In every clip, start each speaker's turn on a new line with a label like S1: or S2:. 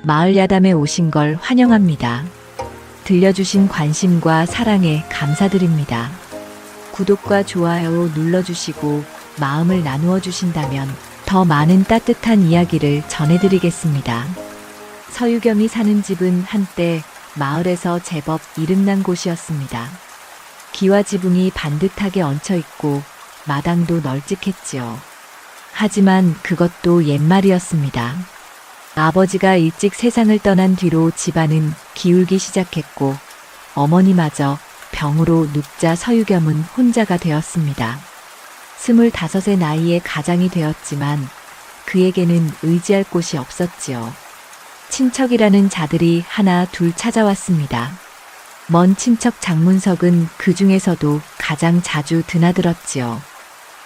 S1: 마을 야담에 오신 걸 환영합니다. 들려주신 관심과 사랑에 감사드립니다. 구독과 좋아요 눌러주시고 마음을 나누어 주신다면 더 많은 따뜻한 이야기를 전해드리겠습니다. 서유겸이 사는 집은 한때 마을에서 제법 이름난 곳이었습니다. 기와 지붕이 반듯하게 얹혀있고 마당도 널찍했지요. 하지만 그것도 옛말이었습니다. 아버지가 일찍 세상을 떠난 뒤로 집안은 기울기 시작했고 어머니마저 병으로 눕자 서유겸은 혼자가 되었습니다. 25의 나이에 가장이 되었지만 그에게는 의지할 곳이 없었지요. 친척이라는 자들이 하나 둘 찾아왔습니다. 먼 친척 장문석은 그 중에서도 가장 자주 드나들었지요.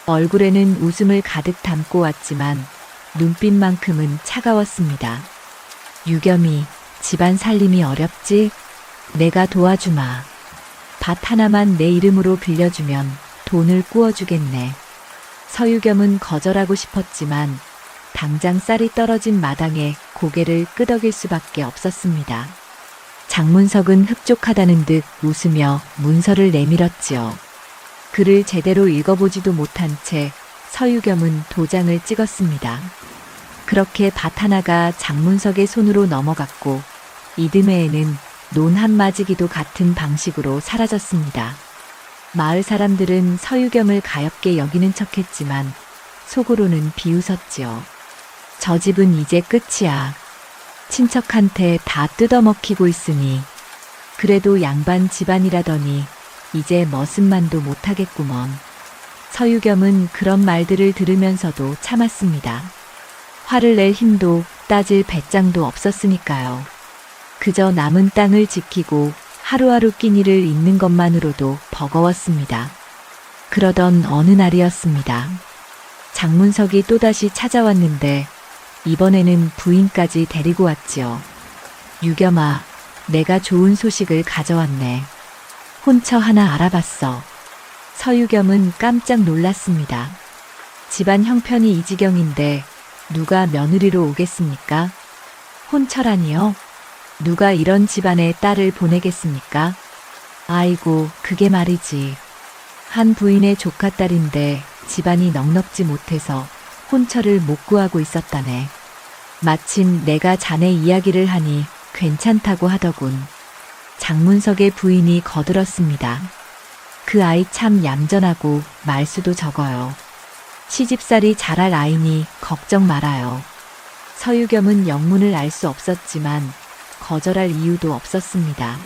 S1: 얼굴에는 웃음을 가득 담고 왔지만 눈빛만큼은 차가웠습니다. 유겸이, 집안 살림이 어렵지? 내가 도와주마. 밭 하나만 내 이름으로 빌려주면 돈을 구워주겠네. 서유겸은 거절하고 싶었지만 당장 쌀이 떨어진 마당에 고개를 끄덕일 수밖에 없었습니다. 장문석은 흡족하다는 듯 웃으며 문서를 내밀었지요. 글을 제대로 읽어보지도 못한 채 서유겸은 도장을 찍었습니다. 그렇게 밭 하나가 장문석의 손으로 넘어갔고 이듬해에는 논 한 마지기도 같은 방식으로 사라졌습니다. 마을 사람들은 서유겸을 가엾게 여기는 척했지만 속으로는 비웃었지요. 저 집은 이제 끝이야. 친척한테 다 뜯어먹히고 있으니 그래도 양반 집안이라더니 이제 머슴만도 못하겠구먼. 서유겸은 그런 말들을 들으면서도 참았습니다. 화를 낼 힘도 따질 배짱도 없었으니까요. 그저 남은 땅을 지키고 하루하루 끼니를 잇는 것만으로도 버거웠습니다. 그러던 어느 날이었습니다. 장문석이 또다시 찾아왔는데 이번에는 부인까지 데리고 왔지요. 유겸아, 내가 좋은 소식을 가져왔네. 혼처 하나 알아봤어. 서유겸은 깜짝 놀랐습니다. 집안 형편이 이 지경인데 누가 며느리로 오겠습니까? 혼처라니요? 누가 이런 집안에 딸을 보내겠습니까? 아이고, 그게 말이지. 한 부인의 조카딸인데 집안이 넉넉지 못해서 혼처를 못 구하고 있었다네. 마침 내가 자네 이야기를 하니 괜찮다고 하더군. 장문석의 부인이 거들었습니다. 그 아이 참 얌전하고 말수도 적어요. 시집살이 잘할 아이니 걱정 말아요. 서유겸은 영문을 알 수 없었지만 거절할 이유도 없었습니다.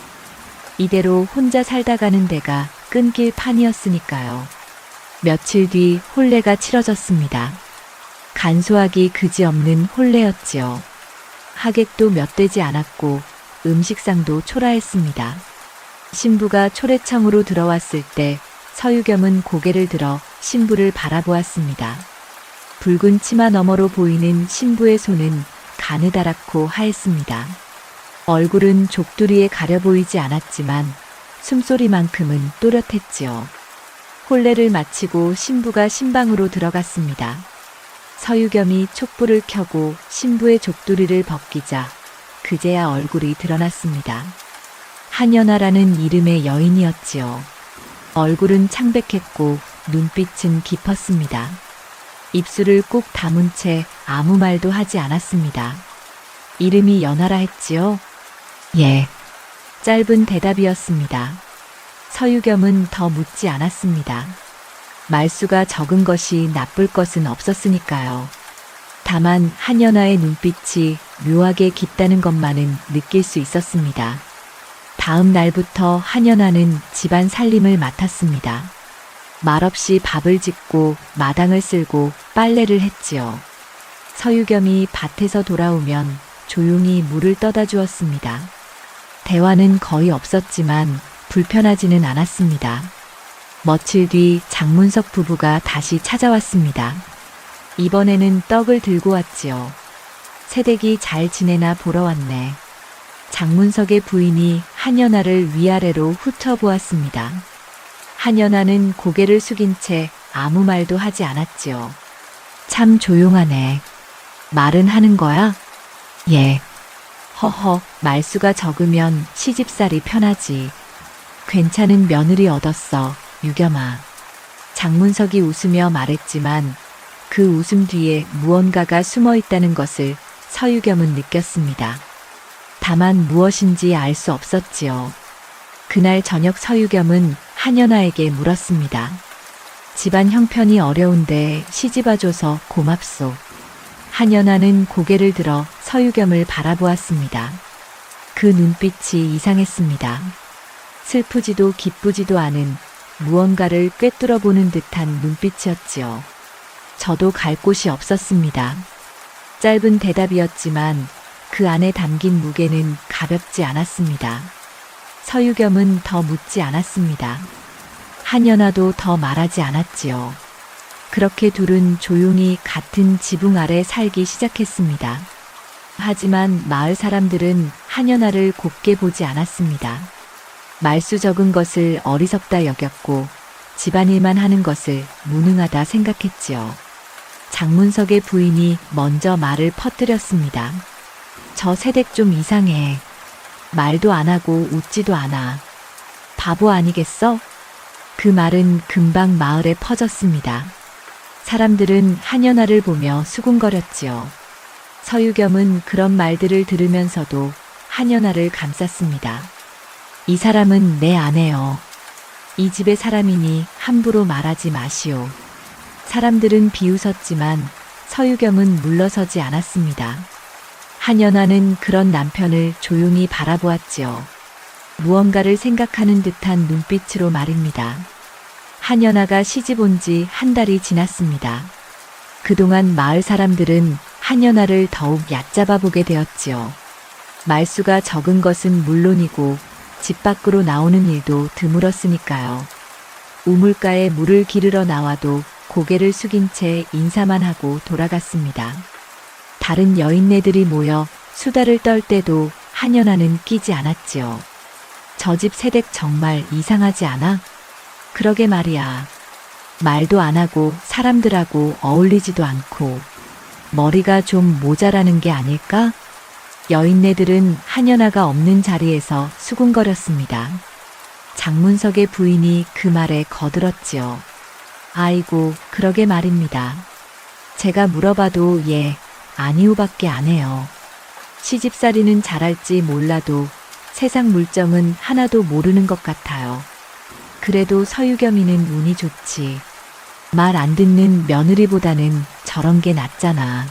S1: 이대로 혼자 살다 가는 데가 끊길 판이었으니까요. 며칠 뒤 혼례가 치러졌습니다. 간소하기 그지없는 혼례였지요. 하객도 몇 되지 않았고 음식상도 초라했습니다. 신부가 초래청으로 들어왔을 때 서유겸은 고개를 들어 신부를 바라보았습니다. 붉은 치마 너머로 보이는 신부의 손은 가느다랗고 하였습니다. 얼굴은 족두리에 가려 보이지 않았지만 숨소리만큼은 또렷했지요. 혼례를 마치고 신부가 신방으로 들어갔습니다. 서유겸이 촛불을 켜고 신부의 족두리를 벗기자 그제야 얼굴이 드러났습니다. 한연아라는 이름의 여인이었지요. 얼굴은 창백했고 눈빛은 깊었습니다. 입술을 꾹 다문 채 아무 말도 하지 않았습니다. 이름이 연하라 했지요? 예. 짧은 대답이었습니다. 서유겸은 더 묻지 않았습니다. 말수가 적은 것이 나쁠 것은 없었으니까요. 다만 한연아의 눈빛이 묘하게 깊다는 것만은 느낄 수 있었습니다. 다음 날부터 한연아는 집안 살림을 맡았습니다. 말없이 밥을 짓고 마당을 쓸고 빨래를 했지요. 서유겸이 밭에서 돌아오면 조용히 물을 떠다 주었습니다. 대화는 거의 없었지만 불편하지는 않았습니다. 며칠 뒤 장문석 부부가 다시 찾아왔습니다. 이번에는 떡을 들고 왔지요. 새댁이 잘 지내나 보러 왔네. 장문석의 부인이 한연아를 위아래로 훑어보았습니다. 한연아는 고개를 숙인 채 아무 말도 하지 않았지요. 참 조용하네. 말은 하는 거야? 예. 허허, 말수가 적으면 시집살이 편하지. 괜찮은 며느리 얻었어, 유겸아. 장문석이 웃으며 말했지만 그 웃음 뒤에 무언가가 숨어 있다는 것을 서유겸은 느꼈습니다. 다만 무엇인지 알 수 없었지요. 그날 저녁 서유겸은 한연아에게 물었습니다. 집안 형편이 어려운데 시집와줘서 고맙소. 한연아는 고개를 들어 서유겸을 바라보았습니다. 그 눈빛이 이상했습니다. 슬프지도 기쁘지도 않은 무언가를 꿰뚫어 보는 듯한 눈빛이었지요. 저도 갈 곳이 없었습니다. 짧은 대답이었지만 그 안에 담긴 무게는 가볍지 않았습니다. 서유겸은 더 묻지 않았습니다. 한연아도 더 말하지 않았지요. 그렇게 둘은 조용히 같은 지붕 아래 살기 시작했습니다. 하지만 마을 사람들은 한연아를 곱게 보지 않았습니다. 말수 적은 것을 어리석다 여겼고 집안일만 하는 것을 무능하다 생각했지요. 장문석의 부인이 먼저 말을 퍼뜨렸습니다. 저 새댁 좀 이상해. 말도 안 하고 웃지도 않아. 바보 아니겠어? 그 말은 금방 마을에 퍼졌습니다. 사람들은 한연아를 보며 수군거렸지요. 서유겸은 그런 말들을 들으면서도 한연아를 감쌌습니다. 이 사람은 내 아내요. 이 집의 사람이니 함부로 말하지 마시오. 사람들은 비웃었지만 서유겸은 물러서지 않았습니다. 한연아는 그런 남편을 조용히 바라보았지요. 무언가를 생각하는 듯한 눈빛으로 말입니다. 한연아가 시집 온 지 한 달이 지났습니다. 그동안 마을 사람들은 한연아를 더욱 얕잡아 보게 되었지요. 말수가 적은 것은 물론이고 집 밖으로 나오는 일도 드물었으니까요. 우물가에 물을 기르러 나와도 고개를 숙인 채 인사만 하고 돌아갔습니다. 다른 여인네들이 모여 수다를 떨 때도 한연아는 끼지 않았지요. 저 집 새댁 정말 이상하지 않아? 그러게 말이야. 말도 안 하고 사람들하고 어울리지도 않고 머리가 좀 모자라는 게 아닐까? 여인네들은 한연아가 없는 자리에서 수군거렸습니다. 장문석의 부인이 그 말에 거들었지요. 아이고, 그러게 말입니다. 제가 물어봐도 예, 아니오밖에 안 해요. 시집살이는 잘할지 몰라도 세상 물정은 하나도 모르는 것 같아요. 그래도 서유겸이는 운이 좋지. 말 안 듣는 며느리보다는 저런 게 낫잖아.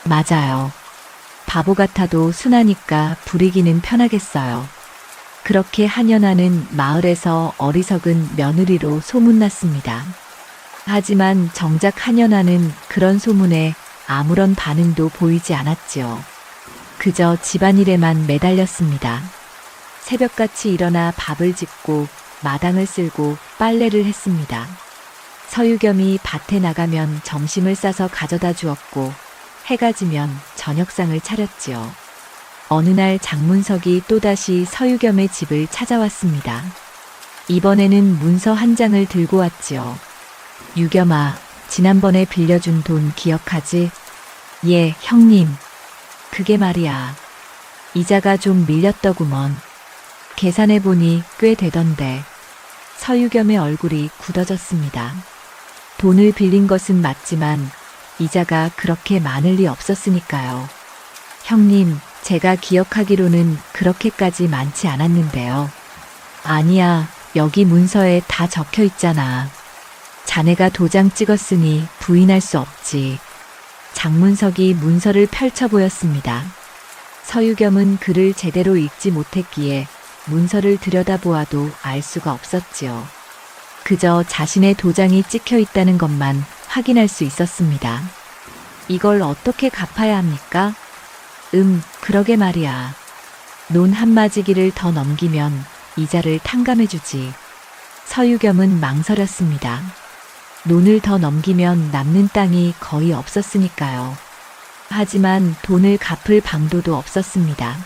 S1: 맞아요. 바보 같아도 순하니까 부리기는 편하겠어요. 그렇게 한연아는 마을에서 어리석은 며느리로 소문났습니다. 하지만 정작 한연아는 그런 소문에 아무런 반응도 보이지 않았지요. 그저 집안일에만 매달렸습니다. 새벽같이 일어나 밥을 짓고 마당을 쓸고 빨래를 했습니다. 서유겸이 밭에 나가면 점심을 싸서 가져다 주었고 해가 지면 저녁상을 차렸지요. 어느 날 장문석이 또다시 서유겸의 집을 찾아왔습니다. 이번에는 문서 한 장을 들고 왔지요. 유겸아, 지난번에 빌려준 돈 기억하지? 예, 형님. 그게 말이야. 이자가 좀 밀렸더구먼. 계산해보니 꽤 되던데. 서유겸의 얼굴이 굳어졌습니다. 돈을 빌린 것은 맞지만 이자가 그렇게 많을 리 없었으니까요. 형님, 제가 기억하기로는 그렇게까지 많지 않았는데요. 아니야, 여기 문서에 다 적혀 있잖아. 자네가 도장 찍었으니 부인할 수 없지. 장문석이 문서를 펼쳐 보였습니다. 서유겸은 글을 제대로 읽지 못했기에 문서를 들여다보아도 알 수가 없었지요. 그저 자신의 도장이 찍혀 있다는 것만 확인할 수 있었습니다. 이걸 어떻게 갚아야 합니까? 그러게 말이야. 논 한마지기를 더 넘기면 이자를 탕감해주지. 서유겸은 망설였습니다. 논을 더 넘기면 남는 땅이 거의 없었으니까요. 하지만 돈을 갚을 방도도 없었습니다.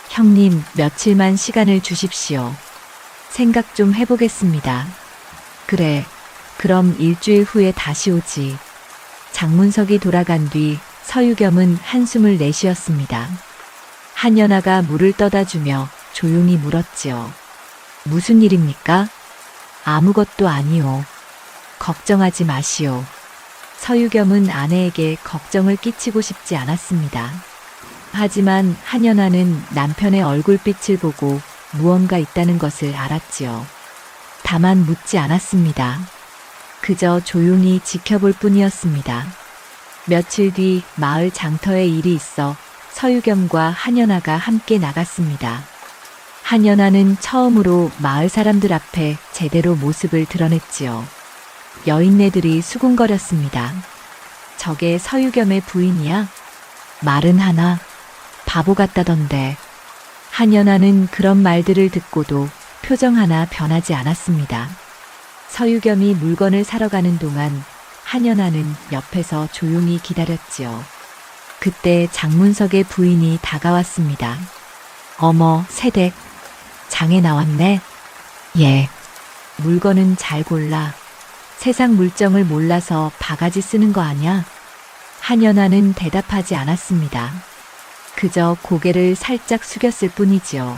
S1: 형님, 며칠만 시간을 주십시오. 생각 좀 해보겠습니다. 그래, 그럼 일주일 후에 다시 오지. 장문석이 돌아간 뒤 서유겸은 한숨을 내쉬었습니다. 한연아가 물을 떠다 주며 조용히 물었지요. 무슨 일입니까? 아무것도 아니오. 걱정하지 마시오. 서유겸은 아내에게 걱정을 끼치고 싶지 않았습니다. 하지만 한연아는 남편의 얼굴빛을 보고 무언가 있다는 것을 알았지요. 다만 묻지 않았습니다. 그저 조용히 지켜볼 뿐이었습니다. 며칠 뒤 마을 장터에 일이 있어 서유겸과 한연아가 함께 나갔습니다. 한연아는 처음으로 마을 사람들 앞에 제대로 모습을 드러냈지요. 여인네들이 수군거렸습니다. 저게 서유겸의 부인이야? 말은 하나 바보 같다던데. 한연아는 그런 말들을 듣고도 표정 하나 변하지 않았습니다. 서유겸이 물건을 사러 가는 동안 한연아는 옆에서 조용히 기다렸지요. 그때 장문석의 부인이 다가왔습니다. 어머, 새댁. 장에 나왔네. 예. 물건은 잘 골라. 세상 물정을 몰라서 바가지 쓰는 거 아냐? 한연아는 대답하지 않았습니다. 그저 고개를 살짝 숙였을 뿐이지요.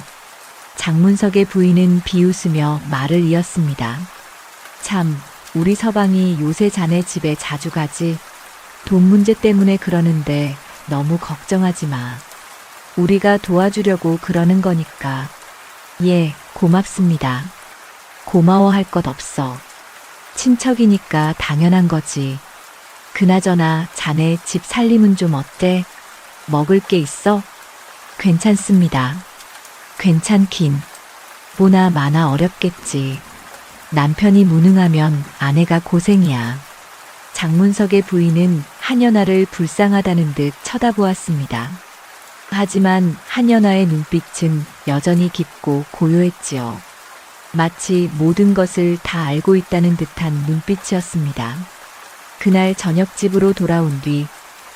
S1: 장문석의 부인은 비웃으며 말을 이었습니다. 참, 우리 서방이 요새 자네 집에 자주 가지. 돈 문제 때문에 그러는데 너무 걱정하지 마. 우리가 도와주려고 그러는 거니까. 예, 고맙습니다. 고마워할 것 없어. 친척이니까 당연한 거지. 그나저나 자네 집 살림은 좀 어때? 먹을 게 있어? 괜찮습니다. 괜찮긴. 뭐나 마나 어렵겠지. 남편이 무능하면 아내가 고생이야. 장문석의 부인은 한연아를 불쌍하다는 듯 쳐다보았습니다. 하지만 한연아의 눈빛은 여전히 깊고 고요했지요. 마치 모든 것을 다 알고 있다는 듯한 눈빛이었습니다. 그날 저녁 집으로 돌아온 뒤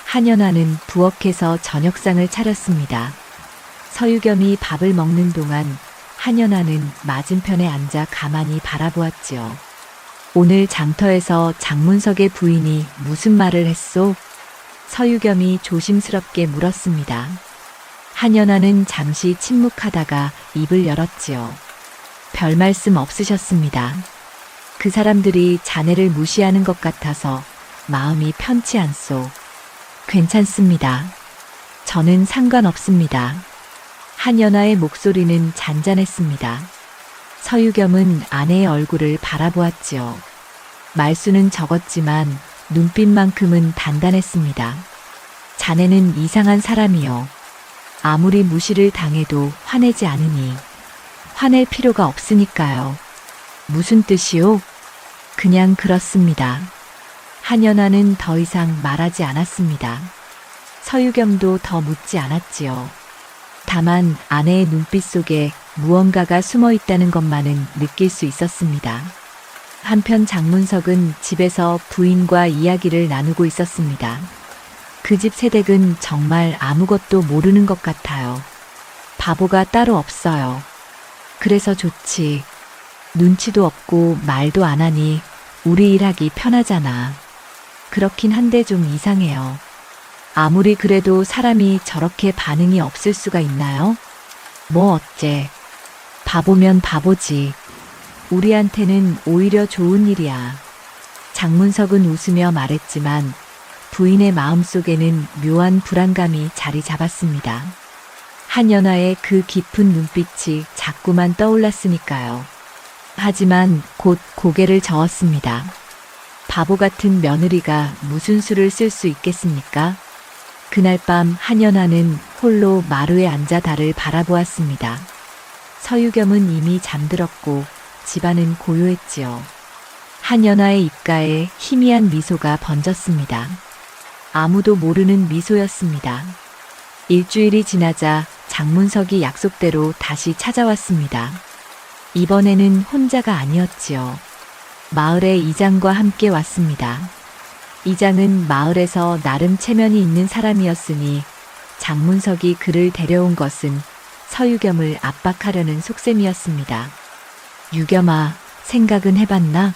S1: 한연아는 부엌에서 저녁상을 차렸습니다. 서유겸이 밥을 먹는 동안 한연아는 맞은편에 앉아 가만히 바라보았지요. 오늘 장터에서 장문석의 부인이 무슨 말을 했소? 서유겸이 조심스럽게 물었습니다. 한연아는 잠시 침묵하다가 입을 열었지요. 별 말씀 없으셨습니다. 그 사람들이 자네를 무시하는 것 같아서 마음이 편치 않소. 괜찮습니다. 저는 상관없습니다. 한연아의 목소리는 잔잔했습니다. 서유겸은 아내의 얼굴을 바라보았지요. 말수는 적었지만 눈빛만큼은 단단했습니다. 자네는 이상한 사람이요. 아무리 무시를 당해도 화내지 않으니. 화낼 필요가 없으니까요. 무슨 뜻이요? 그냥 그렇습니다. 한연아는 더 이상 말하지 않았습니다. 서유겸도 더 묻지 않았지요. 다만 아내의 눈빛 속에 무언가가 숨어 있다는 것만은 느낄 수 있었습니다. 한편 장문석은 집에서 부인과 이야기를 나누고 있었습니다. 그 집 새댁은 정말 아무것도 모르는 것 같아요. 바보가 따로 없어요. 그래서 좋지. 눈치도 없고 말도 안 하니 우리 일하기 편하잖아. 그렇긴 한데 좀 이상해요. 아무리 그래도 사람이 저렇게 반응이 없을 수가 있나요? 뭐 어째. 바보면 바보지. 우리한테는 오히려 좋은 일이야. 장문석은 웃으며 말했지만 부인의 마음속에는 묘한 불안감이 자리 잡았습니다. 한연아의 그 깊은 눈빛이 자꾸만 떠올랐으니까요. 하지만 곧 고개를 저었습니다. 바보 같은 며느리가 무슨 수를 쓸 수 있겠습니까? 그날 밤 한연아는 홀로 마루에 앉아 달을 바라보았습니다. 서유겸은 이미 잠들었고 집안은 고요했지요. 한연아의 입가에 희미한 미소가 번졌습니다. 아무도 모르는 미소였습니다. 일주일이 지나자 장문석이 약속대로 다시 찾아왔습니다. 이번에는 혼자가 아니었지요. 마을의 이장과 함께 왔습니다. 이장은 마을에서 나름 체면이 있는 사람이었으니 장문석이 그를 데려온 것은 서유겸을 압박하려는 속셈이었습니다. 유겸아, 생각은 해봤나?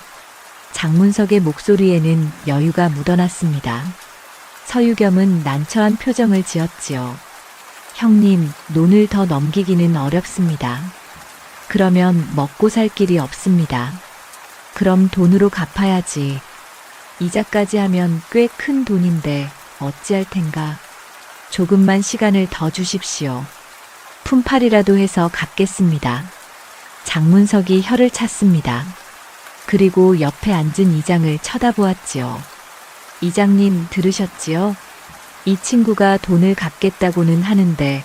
S1: 장문석의 목소리에는 여유가 묻어났습니다. 서유겸은 난처한 표정을 지었지요. 형님, 논을 더 넘기기는 어렵습니다. 그러면 먹고 살 길이 없습니다. 그럼 돈으로 갚아야지. 이자까지 하면 꽤 큰 돈인데 어찌할 텐가. 조금만 시간을 더 주십시오. 품팔이라도 해서 갚겠습니다. 장문석이 혀를 찼습니다. 그리고 옆에 앉은 이장을 쳐다보았지요. 이장님 들으셨지요? 이 친구가 돈을 갚겠다고는 하는데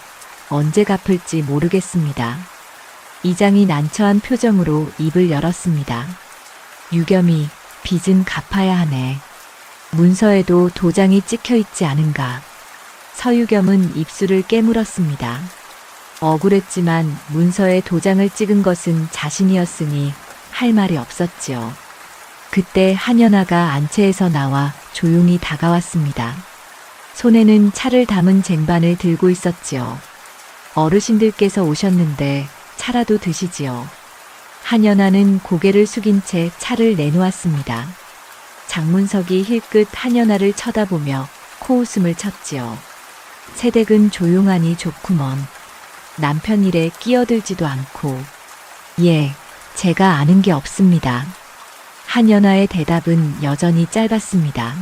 S1: 언제 갚을지 모르겠습니다. 이장이 난처한 표정으로 입을 열었습니다. 유겸이, 빚은 갚아야 하네. 문서에도 도장이 찍혀 있지 않은가. 서유겸은 입술을 깨물었습니다. 억울했지만 문서에 도장을 찍은 것은 자신이었으니 할 말이 없었지요. 그때 한연아가 안채에서 나와 조용히 다가왔습니다. 손에는 차를 담은 쟁반을 들고 있었지요. 어르신들께서 오셨는데 차라도 드시지요. 한연아는 고개를 숙인 채 차를 내놓았습니다. 장문석이 힐끗 한연아를 쳐다보며 코웃음을 쳤지요. 새댁은 조용하니 좋구먼. 남편 일에 끼어들지도 않고. 예, 제가 아는 게 없습니다. 한연아의 대답은 여전히 짧았습니다.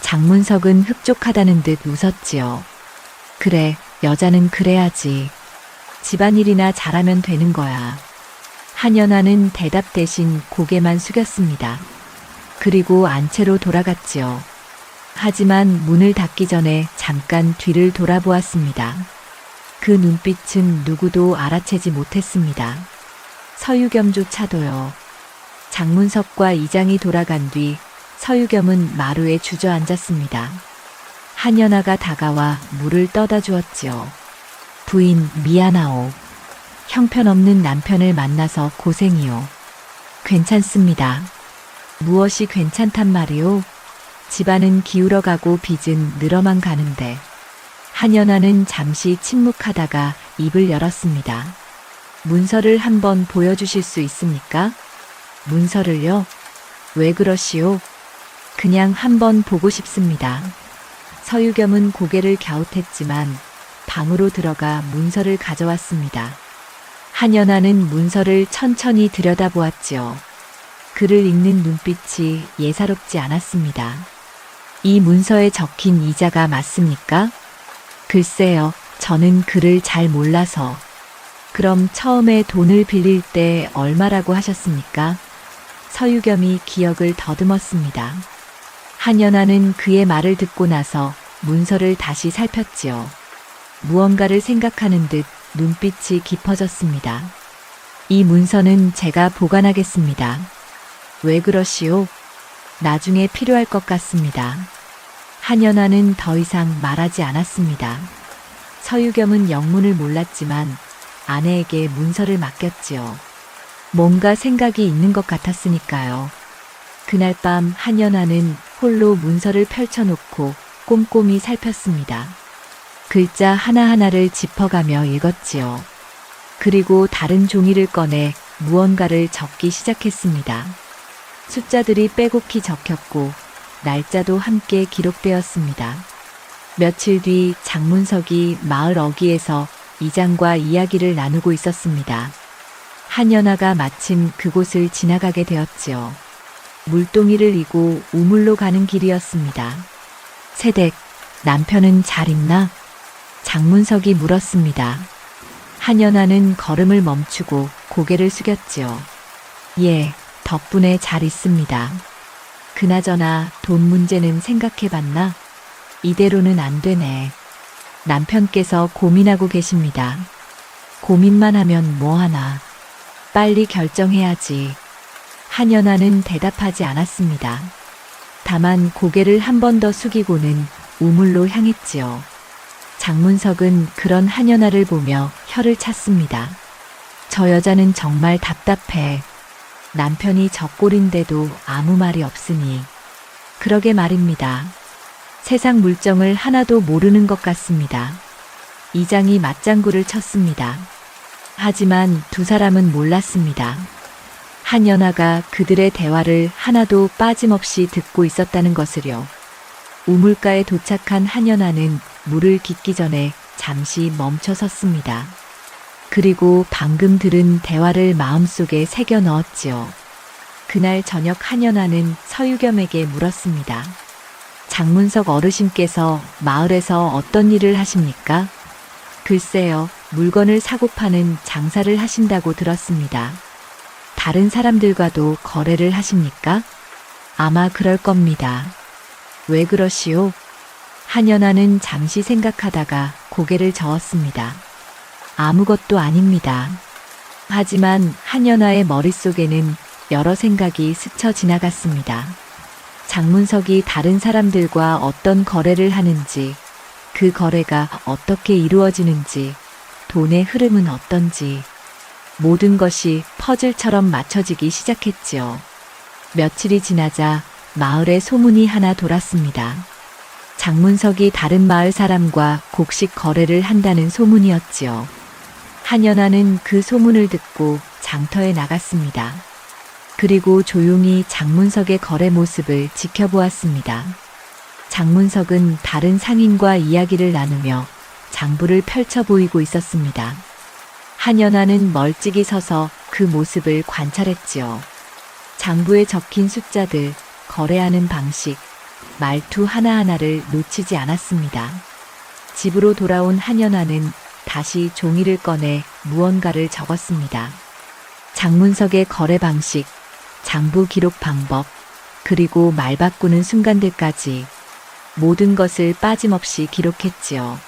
S1: 장문석은 흡족하다는 듯 웃었지요. 그래, 여자는 그래야지. 집안일이나 잘하면 되는 거야. 한연아는 대답 대신 고개만 숙였습니다. 그리고 안채로 돌아갔지요. 하지만 문을 닫기 전에 잠깐 뒤를 돌아보았습니다. 그 눈빛은 누구도 알아채지 못했습니다. 서유겸조차도요. 장문석과 이장이 돌아간 뒤 서유겸은 마루에 주저앉았습니다. 한연아가 다가와 물을 떠다 주었지요. 부인, 미안하오. 형편없는 남편을 만나서 고생이요. 괜찮습니다. 무엇이 괜찮단 말이오? 집안은 기울어가고 빚은 늘어만 가는데. 한연아는 잠시 침묵하다가 입을 열었습니다. 문서를 한번 보여주실 수 있습니까? 문서를요? 왜 그러시오? 그냥 한번 보고 싶습니다. 서유겸은 고개를 갸웃했지만 방으로 들어가 문서를 가져왔습니다. 한연아는 문서를 천천히 들여다보았지요. 글을 읽는 눈빛이 예사롭지 않았습니다. 이 문서에 적힌 이자가 맞습니까? 글쎄요, 저는 글을 잘 몰라서. 그럼 처음에 돈을 빌릴 때 얼마라고 하셨습니까? 서유겸이 기억을 더듬었습니다. 한연아는 그의 말을 듣고 나서 문서를 다시 살폈지요. 무언가를 생각하는 듯 눈빛이 깊어졌습니다. 이 문서는 제가 보관하겠습니다. 왜 그러시오? 나중에 필요할 것 같습니다. 한연아는 더 이상 말하지 않았습니다. 서유겸은 영문을 몰랐지만 아내에게 문서를 맡겼지요. 뭔가 생각이 있는 것 같았으니까요. 그날 밤 한연아는 홀로 문서를 펼쳐놓고 꼼꼼히 살폈습니다. 글자 하나하나를 짚어가며 읽었지요. 그리고 다른 종이를 꺼내 무언가를 적기 시작했습니다. 숫자들이 빼곡히 적혔고 날짜도 함께 기록되었습니다. 며칠 뒤 장문석이 마을 어귀에서 이장과 이야기를 나누고 있었습니다. 한연아가 마침 그곳을 지나가게 되었지요. 물동이를 이고 우물로 가는 길이었습니다. 새댁, 남편은 잘 있나? 장문석이 물었습니다. 한연아는 걸음을 멈추고 고개를 숙였지요. 예, 덕분에 잘 있습니다. 그나저나 돈 문제는 생각해봤나? 이대로는 안 되네. 남편께서 고민하고 계십니다. 고민만 하면 뭐하나. 빨리 결정해야지. 한연아는 대답하지 않았습니다. 다만 고개를 한 번 더 숙이고는 우물로 향했지요. 장문석은 그런 한연아를 보며 혀를 찼습니다. 저 여자는 정말 답답해. 남편이 젖골인데도 아무 말이 없으니. 그러게 말입니다. 세상 물정을 하나도 모르는 것 같습니다. 이장이 맞장구를 쳤습니다. 하지만 두 사람은 몰랐습니다. 한연아가 그들의 대화를 하나도 빠짐없이 듣고 있었다는 것을요. 우물가에 도착한 한연아는 물을 깃기 전에 잠시 멈춰 섰습니다. 그리고 방금 들은 대화를 마음속에 새겨 넣었지요. 그날 저녁 한연아는 서유겸에게 물었습니다. 장문석 어르신께서 마을에서 어떤 일을 하십니까? 글쎄요, 물건을 사고 파는 장사를 하신다고 들었습니다. 다른 사람들과도 거래를 하십니까? 아마 그럴 겁니다. 왜 그러시오? 한연아는 잠시 생각하다가 고개를 저었습니다. 아무것도 아닙니다. 하지만 한연아의 머릿속에는 여러 생각이 스쳐 지나갔습니다. 장문석이 다른 사람들과 어떤 거래를 하는지, 그 거래가 어떻게 이루어지는지, 돈의 흐름은 어떤지, 모든 것이 퍼즐처럼 맞춰지기 시작했지요. 며칠이 지나자 마을에 소문이 하나 돌았습니다. 장문석이 다른 마을 사람과 곡식 거래를 한다는 소문이었지요. 한연아는 그 소문을 듣고 장터에 나갔습니다. 그리고 조용히 장문석의 거래 모습을 지켜보았습니다. 장문석은 다른 상인과 이야기를 나누며 장부를 펼쳐 보이고 있었습니다. 한연아는 멀찍이 서서 그 모습을 관찰했지요. 장부에 적힌 숫자들, 거래하는 방식, 말투 하나하나를 놓치지 않았습니다. 집으로 돌아온 한연아는 다시 종이를 꺼내 무언가를 적었습니다. 장문석의 거래 방식, 장부 기록 방법, 그리고 말 바꾸는 순간들까지 모든 것을 빠짐없이 기록했지요.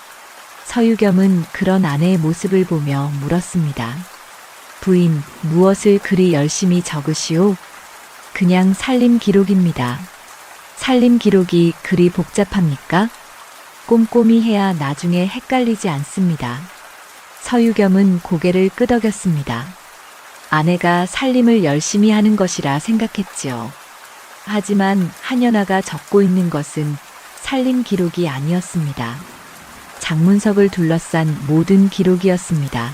S1: 서유겸은 그런 아내의 모습을 보며 물었습니다. 부인, 무엇을 그리 열심히 적으시오? 그냥 살림 기록입니다. 살림 기록이 그리 복잡합니까? 꼼꼼히 해야 나중에 헷갈리지 않습니다. 서유겸은 고개를 끄덕였습니다. 아내가 살림을 열심히 하는 것이라 생각했지요. 하지만 한연아가 적고 있는 것은 살림 기록이 아니었습니다. 장문석을 둘러싼 모든 기록이었습니다.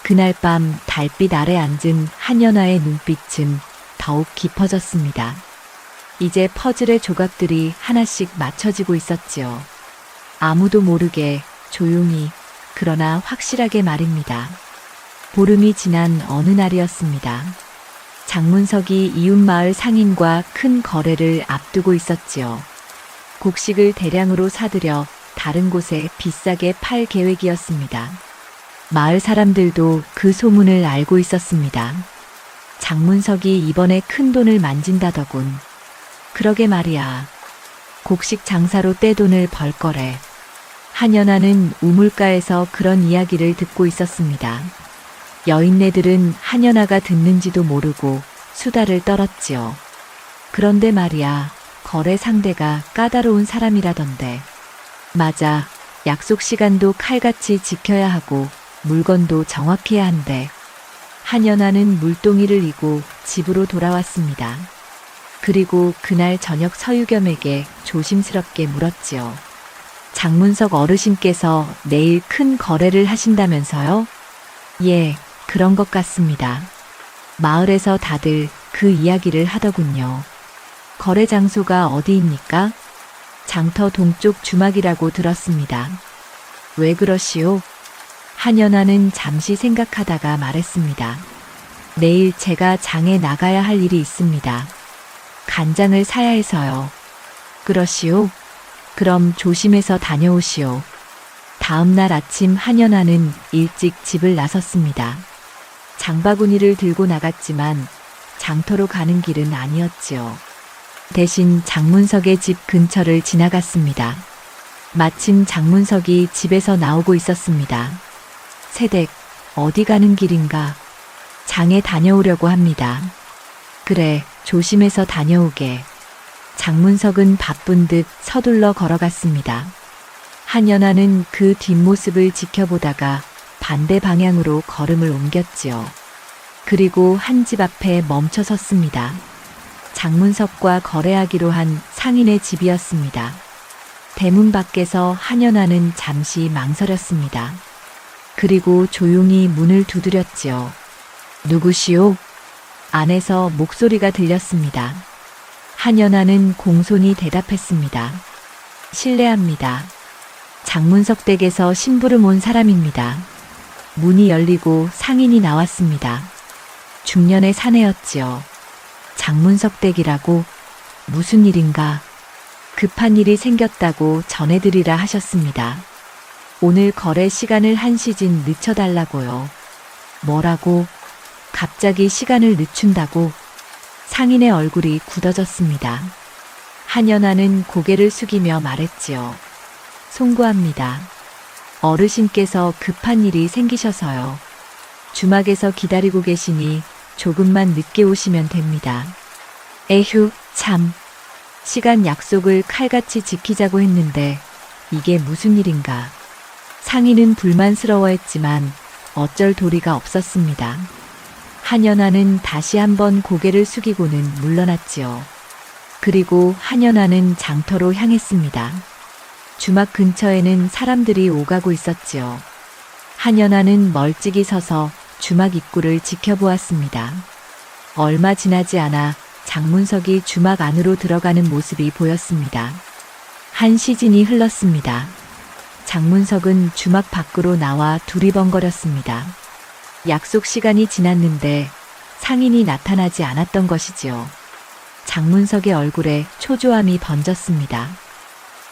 S1: 그날 밤 달빛 아래 앉은 한연아의 눈빛은 더욱 깊어졌습니다. 이제 퍼즐의 조각들이 하나씩 맞춰지고 있었지요. 아무도 모르게 조용히, 그러나 확실하게 말입니다. 보름이 지난 어느 날이었습니다. 장문석이 이웃마을 상인과 큰 거래를 앞두고 있었지요. 곡식을 대량으로 사들여 다른 곳에 비싸게 팔 계획이었습니다. 마을 사람들도 그 소문을 알고 있었습니다. 장문석이 이번에 큰 돈을 만진다더군. 그러게 말이야. 곡식 장사로 떼돈을 벌 거래. 한연아는 우물가에서 그런 이야기를 듣고 있었습니다. 여인네들은 한연아가 듣는지도 모르고 수다를 떨었지요. 그런데 말이야, 거래 상대가 까다로운 사람이라던데. 맞아, 약속 시간도 칼같이 지켜야 하고 물건도 정확해야 한대. 한연아는 물동이를 이고 집으로 돌아왔습니다. 그리고 그날 저녁 서유겸에게 조심스럽게 물었지요. 장문석 어르신께서 내일 큰 거래를 하신다면서요? 예, 그런 것 같습니다. 마을에서 다들 그 이야기를 하더군요. 거래 장소가 어디입니까? 장터 동쪽 주막이라고 들었습니다. 왜 그러시오? 한연아는 잠시 생각하다가 말했습니다. 내일 제가 장에 나가야 할 일이 있습니다. 간장을 사야 해서요. 그러시오? 그럼 조심해서 다녀오시오. 다음 날 아침 한연아는 일찍 집을 나섰습니다. 장바구니를 들고 나갔지만 장터로 가는 길은 아니었지요. 대신 장문석의 집 근처를 지나갔습니다. 마침 장문석이 집에서 나오고 있었습니다. 새댁, 어디 가는 길인가? 장에 다녀오려고 합니다. 그래, 조심해서 다녀오게. 장문석은 바쁜 듯 서둘러 걸어갔습니다. 한연아는 그 뒷모습을 지켜보다가 반대 방향으로 걸음을 옮겼지요. 그리고 한 집 앞에 멈춰 섰습니다. 장문석과 거래하기로 한 상인의 집이었습니다. 대문 밖에서 한연아는 잠시 망설였습니다. 그리고 조용히 문을 두드렸지요. 누구시오? 안에서 목소리가 들렸습니다. 한연아는 공손히 대답했습니다. 실례합니다. 장문석 댁에서 심부름 온 사람입니다. 문이 열리고 상인이 나왔습니다. 중년의 사내였지요. 장문석 댁이라고? 무슨 일인가? 급한 일이 생겼다고 전해드리라 하셨습니다. 오늘 거래 시간을 1시간 늦춰달라고요. 뭐라고? 갑자기 시간을 늦춘다고? 상인의 얼굴이 굳어졌습니다. 한연아는 고개를 숙이며 말했지요. 송구합니다. 어르신께서 급한 일이 생기셔서요. 주막에서 기다리고 계시니 조금만 늦게 오시면 됩니다. 에휴, 참. 시간 약속을 칼같이 지키자고 했는데 이게 무슨 일인가. 상인은 불만스러워했지만 어쩔 도리가 없었습니다. 한연아는 다시 한번 고개를 숙이고는 물러났지요. 그리고 한연아는 장터로 향했습니다. 주막 근처에는 사람들이 오가고 있었지요. 한연아는 멀찍이 서서 주막 입구를 지켜보았습니다. 얼마 지나지 않아 장문석이 주막 안으로 들어가는 모습이 보였습니다. 1시간이 흘렀습니다. 장문석은 주막 밖으로 나와 두리번거렸습니다. 약속 시간이 지났는데 상인이 나타나지 않았던 것이지요. 장문석의 얼굴에 초조함이 번졌습니다.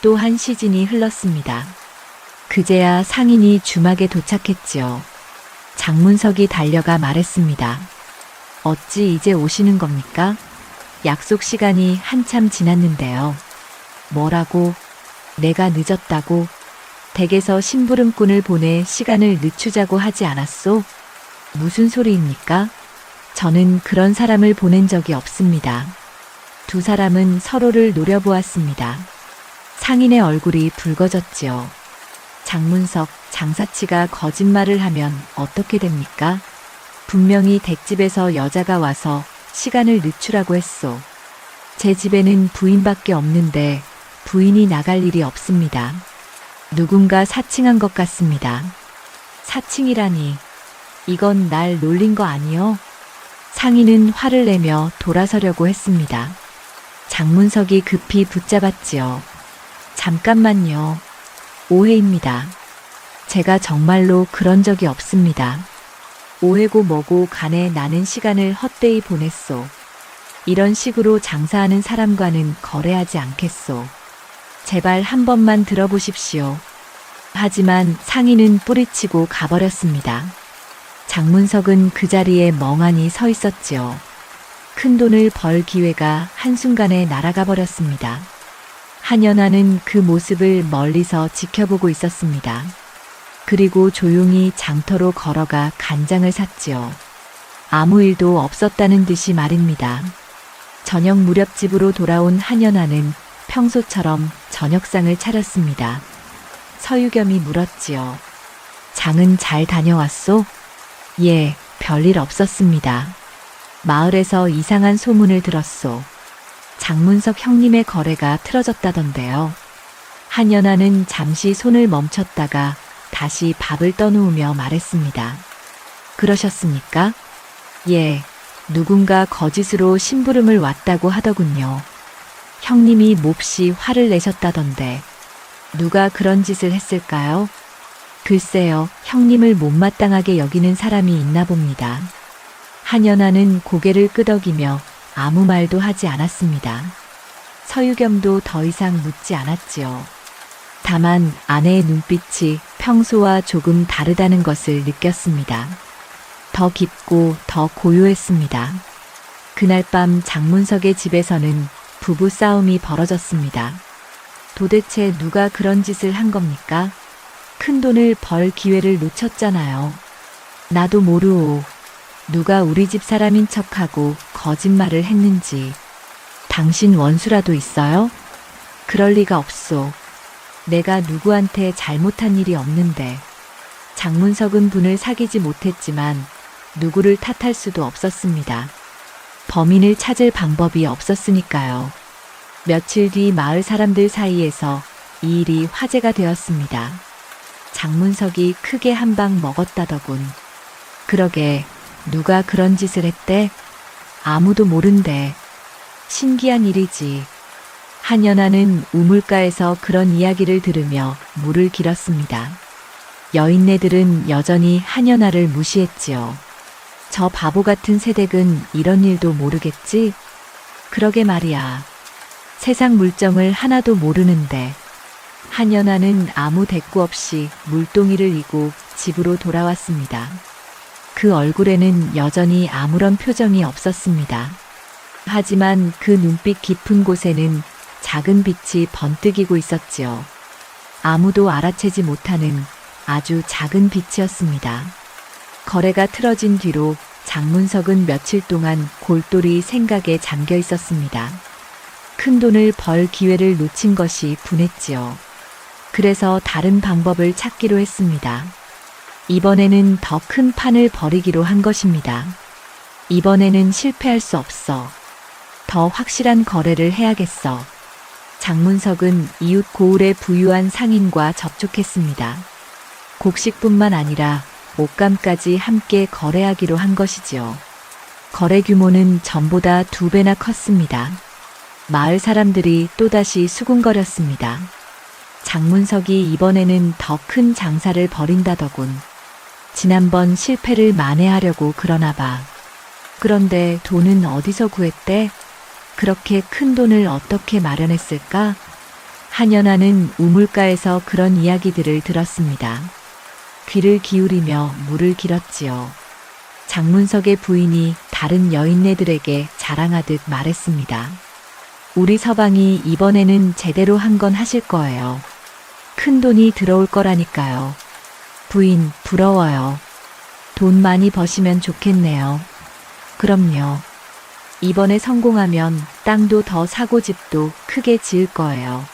S1: 또 1시간이 흘렀습니다. 그제야 상인이 주막에 도착했지요. 장문석이 달려가 말했습니다. 어찌 이제 오시는 겁니까? 약속 시간이 한참 지났는데요. 뭐라고? 내가 늦었다고? 댁에서 심부름꾼을 보내 시간을 늦추자고 하지 않았소? 무슨 소리입니까? 저는 그런 사람을 보낸 적이 없습니다. 두 사람은 서로를 노려보았습니다. 상인의 얼굴이 붉어졌지요. 장문석, 장사치가 거짓말을 하면 어떻게 됩니까? 분명히 댁집에서 여자가 와서 시간을 늦추라고 했소. 제 집에는 부인밖에 없는데 부인이 나갈 일이 없습니다. 누군가 사칭한 것 같습니다. 사칭이라니. 이건 날 놀린 거 아니요? 상인은 화를 내며 돌아서려고 했습니다. 장문석이 급히 붙잡았지요. 잠깐만요. 오해입니다. 제가 정말로 그런 적이 없습니다. 오해고 뭐고 간에 나는 시간을 헛되이 보냈소. 이런 식으로 장사하는 사람과는 거래하지 않겠소. 제발 한 번만 들어보십시오. 하지만 상인은 뿌리치고 가버렸습니다. 장문석은 그 자리에 멍하니 서 있었지요. 큰 돈을 벌 기회가 한순간에 날아가 버렸습니다. 한연아는 그 모습을 멀리서 지켜보고 있었습니다. 그리고 조용히 장터로 걸어가 간장을 샀지요. 아무 일도 없었다는 듯이 말입니다. 저녁 무렵 집으로 돌아온 한연아는 평소처럼 저녁상을 차렸습니다. 서유겸이 물었지요. 장은 잘 다녀왔소? 예, 별일 없었습니다. 마을에서 이상한 소문을 들었소. 장문석 형님의 거래가 틀어졌다던데요. 한연아는 잠시 손을 멈췄다가 다시 밥을 떠놓으며 말했습니다. 그러셨습니까? 예, 누군가 거짓으로 심부름을 왔다고 하더군요. 형님이 몹시 화를 내셨다던데 누가 그런 짓을 했을까요? 글쎄요, 형님을 못마땅하게 여기는 사람이 있나 봅니다. 한연아는 고개를 끄덕이며 아무 말도 하지 않았습니다. 서유겸도 더 이상 묻지 않았지요. 다만 아내의 눈빛이 평소와 조금 다르다는 것을 느꼈습니다. 더 깊고 더 고요했습니다. 그날 밤 장문석의 집에서는 부부 싸움이 벌어졌습니다. 도대체 누가 그런 짓을 한 겁니까? 큰 돈을 벌 기회를 놓쳤잖아요. 나도 모르오. 누가 우리 집 사람인 척하고 거짓말을 했는지. 당신 원수라도 있어요? 그럴 리가 없소. 내가 누구한테 잘못한 일이 없는데. 장문석은 분을 사귀지 못했지만 누구를 탓할 수도 없었습니다. 범인을 찾을 방법이 없었으니까요. 며칠 뒤 마을 사람들 사이에서 이 일이 화제가 되었습니다. 장문석이 크게 한 방 먹었다더군. 그러게 누가 그런 짓을 했대? 아무도 모른대. 신기한 일이지. 한연아는 우물가에서 그런 이야기를 들으며 물을 길었습니다. 여인네들은 여전히 한연아를 무시했지요. 저 바보 같은 새댁은 이런 일도 모르겠지? 그러게 말이야. 세상 물정을 하나도 모르는데. 한연아는 아무 대꾸 없이 물동이를 이고 집으로 돌아왔습니다. 그 얼굴에는 여전히 아무런 표정이 없었습니다. 하지만 그 눈빛 깊은 곳에는 작은 빛이 번뜩이고 있었지요. 아무도 알아채지 못하는 아주 작은 빛이었습니다. 거래가 틀어진 뒤로 장문석은 며칠 동안 골똘히 생각에 잠겨 있었습니다. 큰 돈을 벌 기회를 놓친 것이 분했지요. 그래서 다른 방법을 찾기로 했습니다. 이번에는 더 큰 판을 벌이기로 한 것입니다. 이번에는 실패할 수 없어. 더 확실한 거래를 해야겠어. 장문석은 이웃 고을의 부유한 상인과 접촉했습니다. 곡식뿐만 아니라 옷감까지 함께 거래하기로 한 것이지요. 거래 규모는 전보다 2배나 컸습니다. 마을 사람들이 또다시 수군거렸습니다. 장문석이 이번에는 더 큰 장사를 벌인다더군. 지난번 실패를 만회하려고 그러나 봐. 그런데 돈은 어디서 구했대? 그렇게 큰 돈을 어떻게 마련했을까? 한연아는 우물가에서 그런 이야기들을 들었습니다. 귀를 기울이며 물을 길었지요. 장문석의 부인이 다른 여인네들에게 자랑하듯 말했습니다. 우리 서방이 이번에는 제대로 한 건 하실 거예요. 큰 돈이 들어올 거라니까요. 부인, 부러워요. 돈 많이 버시면 좋겠네요. 그럼요. 이번에 성공하면 땅도 더 사고 집도 크게 지을 거예요.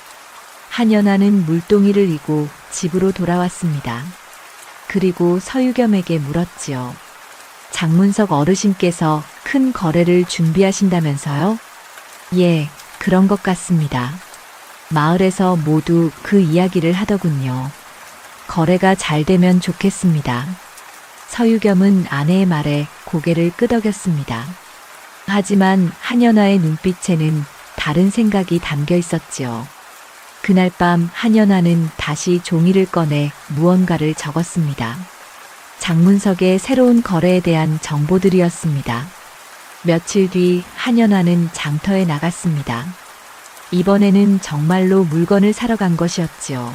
S1: 한연아는 물동이를 이고 집으로 돌아왔습니다. 그리고 서유겸에게 물었지요. 장문석 어르신께서 큰 거래를 준비하신다면서요? 예, 그런 것 같습니다. 마을에서 모두 그 이야기를 하더군요. 거래가 잘 되면 좋겠습니다. 서유겸은 아내의 말에 고개를 끄덕였습니다. 하지만 한연아의 눈빛에는 다른 생각이 담겨 있었지요. 그날 밤 한연아는 다시 종이를 꺼내 무언가를 적었습니다. 장문석의 새로운 거래에 대한 정보들이었습니다. 며칠 뒤 한연아는 장터에 나갔습니다. 이번에는 정말로 물건을 사러 간 것이었지요.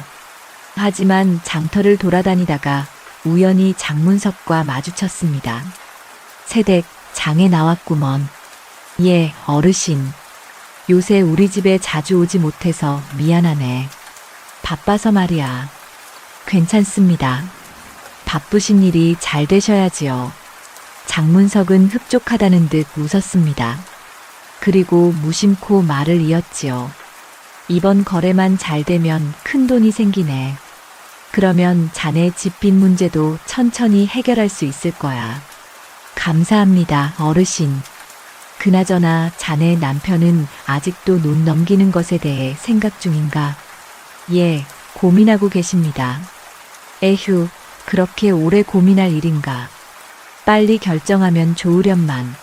S1: 하지만 장터를 돌아다니다가 우연히 장문석과 마주쳤습니다. 새댁, 장에 나왔구먼. 예, 어르신. 요새 우리 집에 자주 오지 못해서 미안하네. 바빠서 말이야. 괜찮습니다. 바쁘신 일이 잘 되셔야지요. 장문석은 흡족하다는 듯 웃었습니다. 그리고 무심코 말을 이었지요. 이번 거래만 잘 되면 큰 돈이 생기네. 그러면 자네 집빚 문제도 천천히 해결할 수 있을 거야. 감사합니다, 어르신. 그나저나 자네 남편은 아직도 논 넘기는 것에 대해 생각 중인가? 예, 고민하고 계십니다. 에휴, 그렇게 오래 고민할 일인가? 빨리 결정하면 좋으련만.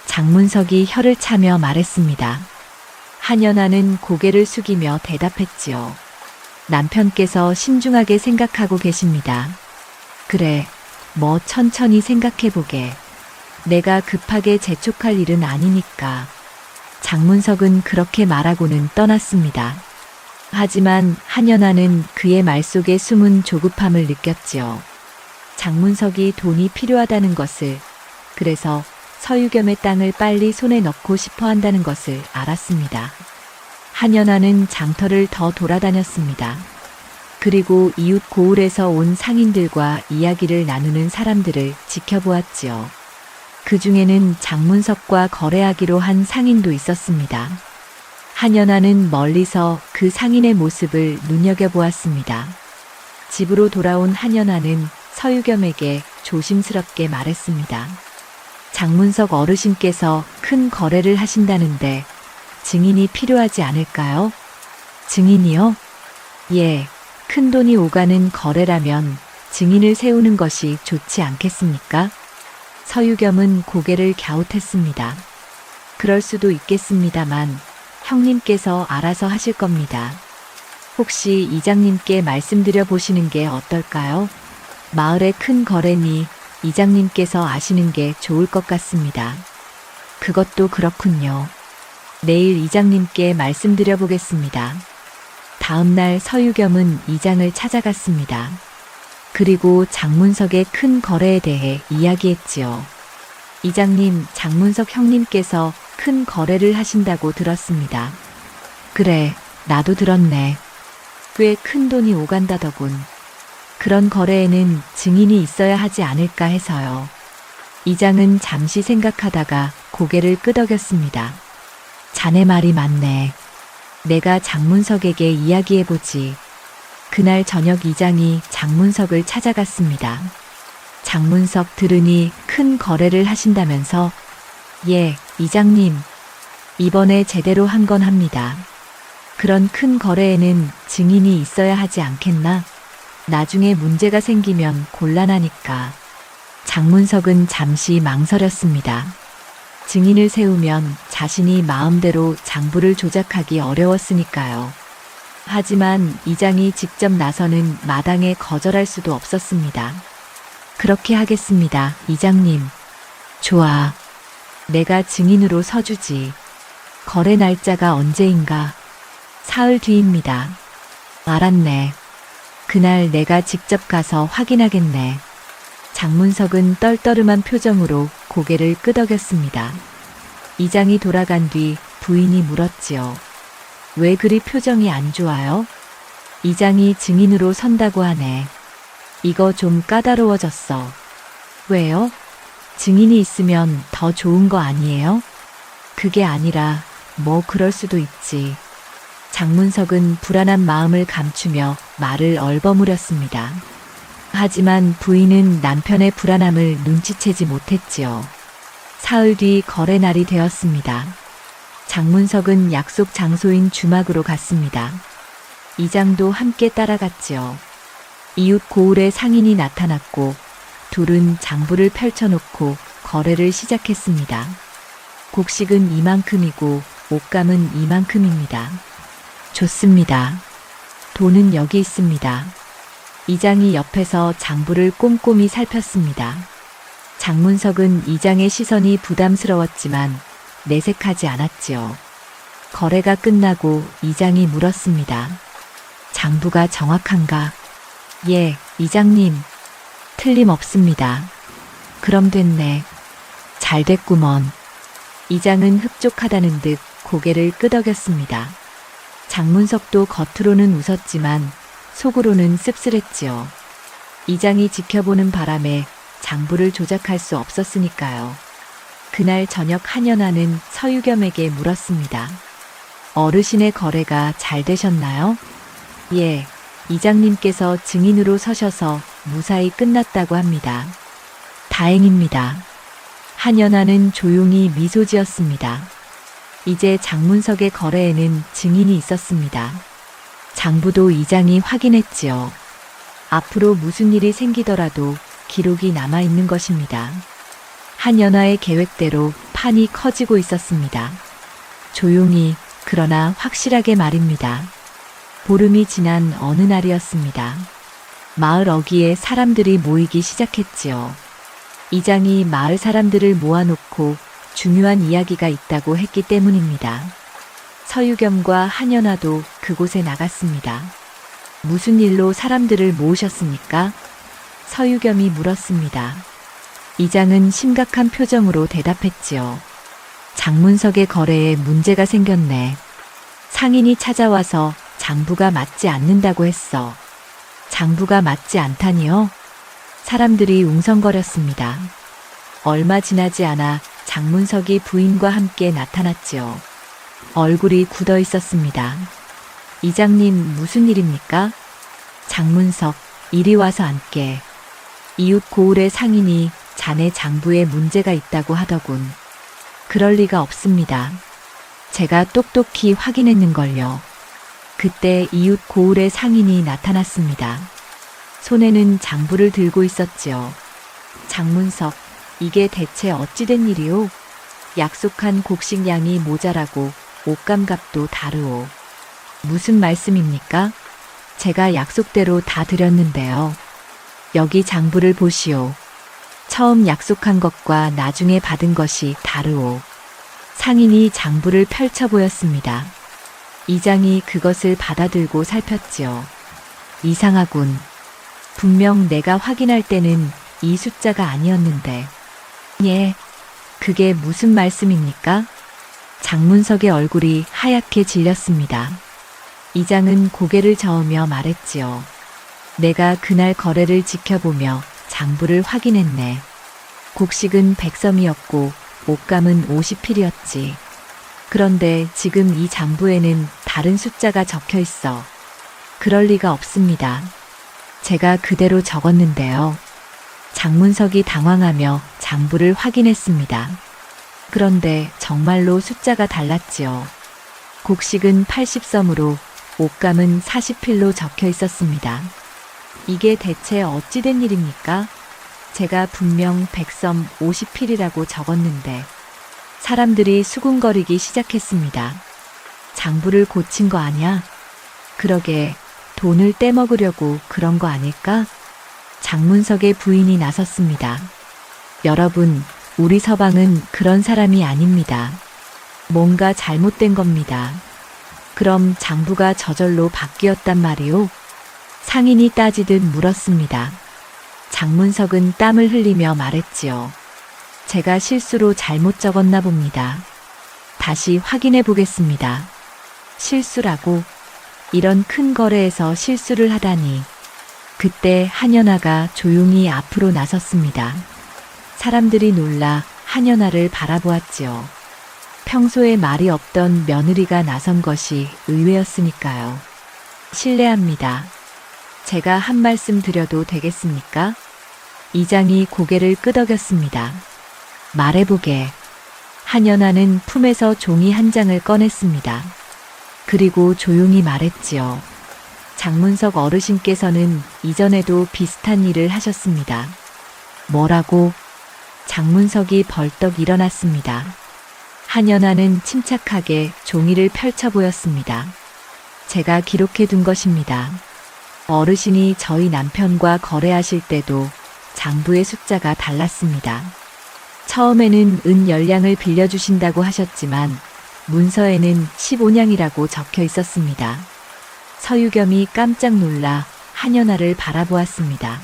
S1: 장문석이 혀를 차며 말했습니다. 한연아는 고개를 숙이며 대답했지요. 남편께서 신중하게 생각하고 계십니다. 그래, 뭐 천천히 생각해보게. 내가 급하게 재촉할 일은 아니니까. 장문석은 그렇게 말하고는 떠났습니다. 하지만 한연아는 그의 말 속에 숨은 조급함을 느꼈지요. 장문석이 돈이 필요하다는 것을, 그래서 서유겸의 땅을 빨리 손에 넣고 싶어 한다는 것을 알았습니다. 한연아는 장터를 더 돌아다녔습니다. 그리고 이웃 고을에서 온 상인들과 이야기를 나누는 사람들을 지켜보았지요. 그 중에는 장문석과 거래하기로 한 상인도 있었습니다. 한연아는 멀리서 그 상인의 모습을 눈여겨보았습니다. 집으로 돌아온 한연아는 서유겸에게 조심스럽게 말했습니다. 장문석 어르신께서 큰 거래를 하신다는데 증인이 필요하지 않을까요? 증인이요? 예, 큰 돈이 오가는 거래라면 증인을 세우는 것이 좋지 않겠습니까? 서유겸은 고개를 갸웃했습니다. 그럴 수도 있겠습니다만 형님께서 알아서 하실 겁니다. 혹시 이장님께 말씀드려 보시는 게 어떨까요? 마을의 큰 거래니 이장님께서 아시는 게 좋을 것 같습니다. 그것도 그렇군요. 내일 이장님께 말씀드려 보겠습니다. 다음날 서유겸은 이장을 찾아갔습니다. 그리고 장문석의 큰 거래에 대해 이야기했지요. 이장님, 장문석 형님께서 큰 거래를 하신다고 들었습니다. 그래, 나도 들었네. 꽤 큰 돈이 오간다더군. 그런 거래에는 증인이 있어야 하지 않을까 해서요. 이장은 잠시 생각하다가 고개를 끄덕였습니다. 자네 말이 맞네. 내가 장문석에게 이야기해보지. 그날 저녁 이장이 장문석을 찾아갔습니다. 장문석 들으니 큰 거래를 하신다면서? 예, 이장님. 이번에 제대로 한 건 합니다. 그런 큰 거래에는 증인이 있어야 하지 않겠나? 나중에 문제가 생기면 곤란하니까. 장문석은 잠시 망설였습니다. 증인을 세우면 자신이 마음대로 장부를 조작하기 어려웠으니까요. 하지만 이장이 직접 나서는 마당에 거절할 수도 없었습니다. 그렇게 하겠습니다, 이장님. 좋아. 내가 증인으로 서주지. 거래 날짜가 언제인가? 사흘 뒤입니다. 알았네. 그날 내가 직접 가서 확인하겠네. 장문석은 떨떠름한 표정으로 고개를 끄덕였습니다. 이장이 돌아간 뒤 부인이 물었지요. 왜 그리 표정이 안 좋아요? 이장이 증인으로 선다고 하네. 이거 좀 까다로워졌어. 왜요? 증인이 있으면 더 좋은 거 아니에요? 그게 아니라 뭐 그럴 수도 있지. 장문석은 불안한 마음을 감추며 말을 얼버무렸습니다. 하지만 부인은 남편의 불안함을 눈치채지 못했지요. 사흘 뒤 거래 날이 되었습니다. 장문석은 약속 장소인 주막으로 갔습니다. 이장도 함께 따라갔지요. 이웃 고을의 상인이 나타났고 둘은 장부를 펼쳐놓고 거래를 시작했습니다. 곡식은 이만큼이고 옷감은 이만큼입니다. 좋습니다. 돈은 여기 있습니다. 이장이 옆에서 장부를 꼼꼼히 살폈습니다. 장문석은 이장의 시선이 부담스러웠지만 내색하지 않았지요. 거래가 끝나고 이장이 물었습니다. 장부가 정확한가? 예, 이장님. 틀림없습니다. 그럼 됐네. 잘 됐구먼. 이장은 흡족하다는 듯 고개를 끄덕였습니다. 장문석도 겉으로는 웃었지만 속으로는 씁쓸했지요. 이장이 지켜보는 바람에 장부를 조작할 수 없었으니까요. 그날 저녁 한연아는 서유겸에게 물었습니다. 어르신의 거래가 잘 되셨나요? 예, 이장님께서 증인으로 서셔서 무사히 끝났다고 합니다. 다행입니다. 한연아는 조용히 미소 지었습니다. 이제 장문석의 거래에는 증인이 있었습니다. 장부도 이장이 확인했지요. 앞으로 무슨 일이 생기더라도 기록이 남아있는 것입니다. 한연아의 계획대로 판이 커지고 있었습니다. 조용히 그러나 확실하게 말입니다. 보름이 지난 어느 날이었습니다. 마을 어귀에 사람들이 모이기 시작했지요. 이장이 마을 사람들을 모아놓고 중요한 이야기가 있다고 했기 때문입니다. 서유겸과 한연아도 그곳에 나갔습니다. 무슨 일로 사람들을 모으셨습니까? 서유겸이 물었습니다. 이장은 심각한 표정으로 대답했지요. 장문석의 거래에 문제가 생겼네. 상인이 찾아와서 장부가 맞지 않는다고 했어. 장부가 맞지 않다니요? 사람들이 웅성거렸습니다. 얼마 지나지 않아 장문석이 부인과 함께 나타났지요. 얼굴이 굳어 있었습니다. 이장님, 무슨 일입니까? 장문석, 이리 와서 앉게. 이웃 고을의 상인이 자네 장부에 문제가 있다고 하더군. 그럴 리가 없습니다. 제가 똑똑히 확인했는걸요. 그때 이웃 고을의 상인이 나타났습니다. 손에는 장부를 들고 있었지요. 장문석, 이게 대체 어찌된 일이오? 약속한 곡식 양이 모자라고 옷감값도 다르오. 무슨 말씀입니까? 제가 약속대로 다 드렸는데요. 여기 장부를 보시오. 처음 약속한 것과 나중에 받은 것이 다르오. 상인이 장부를 펼쳐 보였습니다. 이장이 그것을 받아들고 살폈지요. 이상하군. 분명 내가 확인할 때는 이 숫자가 아니었는데. 예, 그게 무슨 말씀입니까? 장문석의 얼굴이 하얗게 질렸습니다. 이장은 고개를 저으며 말했지요. 내가 그날 거래를 지켜보며 장부를 확인했네. 곡식은 100섬이었고 옷감은 50필이었지. 그런데 지금 이 장부에는 다른 숫자가 적혀 있어. 그럴 리가 없습니다. 제가 그대로 적었는데요. 장문석이 당황하며 장부를 확인했습니다. 그런데 정말로 숫자가 달랐지요. 곡식은 80섬으로 옷감은 40필로 적혀 있었습니다. 이게 대체 어찌된 일입니까? 제가 분명 100섬 50필이라고 적었는데. 사람들이 수군거리기 시작했습니다. 장부를 고친 거 아냐? 그러게 돈을 떼먹으려고 그런 거 아닐까? 장문석의 부인이 나섰습니다. 여러분, 우리 서방은 그런 사람이 아닙니다. 뭔가 잘못된 겁니다. 그럼 장부가 저절로 바뀌었단 말이오? 상인이 따지듯 물었습니다. 장문석은 땀을 흘리며 말했지요. 제가 실수로 잘못 적었나 봅니다. 다시 확인해 보겠습니다. 실수라고? 이런 큰 거래에서 실수를 하다니. 그때 한연아가 조용히 앞으로 나섰습니다. 사람들이 놀라 한연아를 바라보았지요. 평소에 말이 없던 며느리가 나선 것이 의외였으니까요. 실례합니다. 제가 한 말씀 드려도 되겠습니까? 이장이 고개를 끄덕였습니다. 말해보게. 한연아는 품에서 종이 한 장을 꺼냈습니다. 그리고 조용히 말했지요. 장문석 어르신께서는 이전에도 비슷한 일을 하셨습니다. 뭐라고? 장문석이 벌떡 일어났습니다. 한연아는 침착하게 종이를 펼쳐 보였습니다. 제가 기록해 둔 것입니다. 어르신이 저희 남편과 거래하실 때도 장부의 숫자가 달랐습니다. 처음에는 은 10량을 빌려주신다고 하셨지만 문서에는 15냥이라고 적혀 있었습니다. 서유겸이 깜짝 놀라 한연아를 바라보았습니다.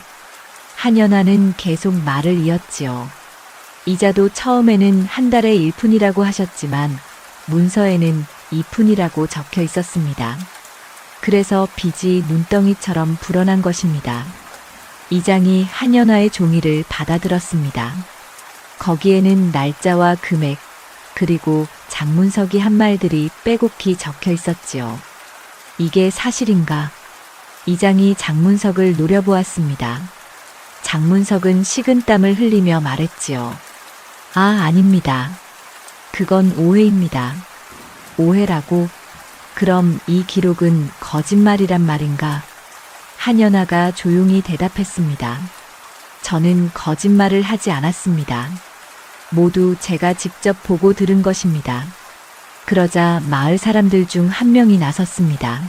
S1: 한연아는 계속 말을 이었지요. 이자도 처음에는 한 달에 1푼이라고 하셨지만 문서에는 2푼이라고 적혀 있었습니다. 그래서 빚이 눈덩이처럼 불어난 것입니다. 이장이 한연아의 종이를 받아들었습니다. 거기에는 날짜와 금액, 그리고 장문석이 한 말들이 빼곡히 적혀 있었지요. 이게 사실인가? 이장이 장문석을 노려보았습니다. 장문석은 식은땀을 흘리며 말했지요. 아, 아닙니다. 그건 오해입니다. 오해라고? 그럼 이 기록은 거짓말이란 말인가? 한연아가 조용히 대답했습니다. 저는 거짓말을 하지 않았습니다. 모두 제가 직접 보고 들은 것입니다. 그러자 마을 사람들 중 한 명이 나섰습니다.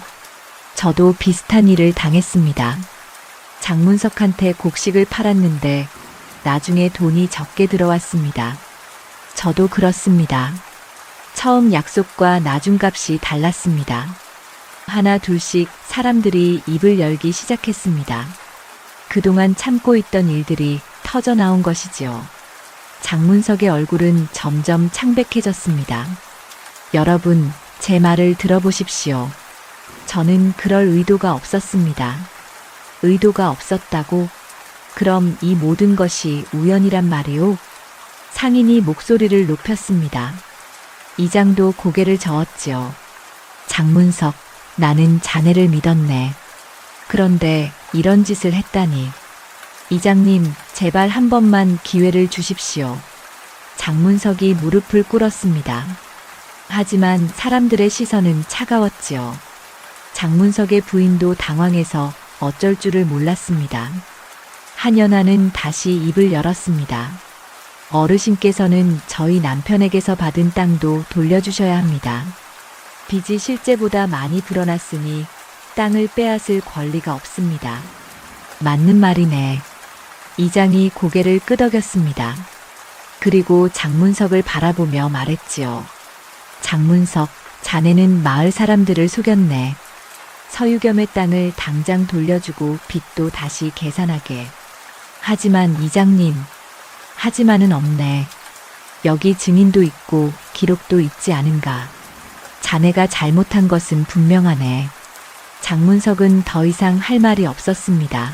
S1: 저도 비슷한 일을 당했습니다. 장문석한테 곡식을 팔았는데 나중에 돈이 적게 들어왔습니다. 저도 그렇습니다. 처음 약속과 나중 값이 달랐습니다. 하나 둘씩 사람들이 입을 열기 시작했습니다. 그동안 참고 있던 일들이 터져 나온 것이지요. 장문석의 얼굴은 점점 창백해졌습니다. 여러분, 제 말을 들어보십시오. 저는 그럴 의도가 없었습니다. 의도가 없었다고? 그럼 이 모든 것이 우연이란 말이오? 상인이 목소리를 높였습니다. 이장도 고개를 저었지요. 장문석, 나는 자네를 믿었네. 그런데 이런 짓을 했다니. 이장님, 제발 한 번만 기회를 주십시오. 장문석이 무릎을 꿇었습니다. 하지만 사람들의 시선은 차가웠지요. 장문석의 부인도 당황해서 어쩔 줄을 몰랐습니다. 한연아는 다시 입을 열었습니다. 어르신께서는 저희 남편에게서 받은 땅도 돌려주셔야 합니다. 빚이 실제보다 많이 불어났으니 땅을 빼앗을 권리가 없습니다. 맞는 말이네. 이장이 고개를 끄덕였습니다. 그리고 장문석을 바라보며 말했지요. 장문석, 자네는 마을 사람들을 속였네. 서유겸의 땅을 당장 돌려주고 빚도 다시 계산하게. 하지만 이장님, 하지만은 없네. 여기 증인도 있고 기록도 있지 않은가. 자네가 잘못한 것은 분명하네. 장문석은 더 이상 할 말이 없었습니다.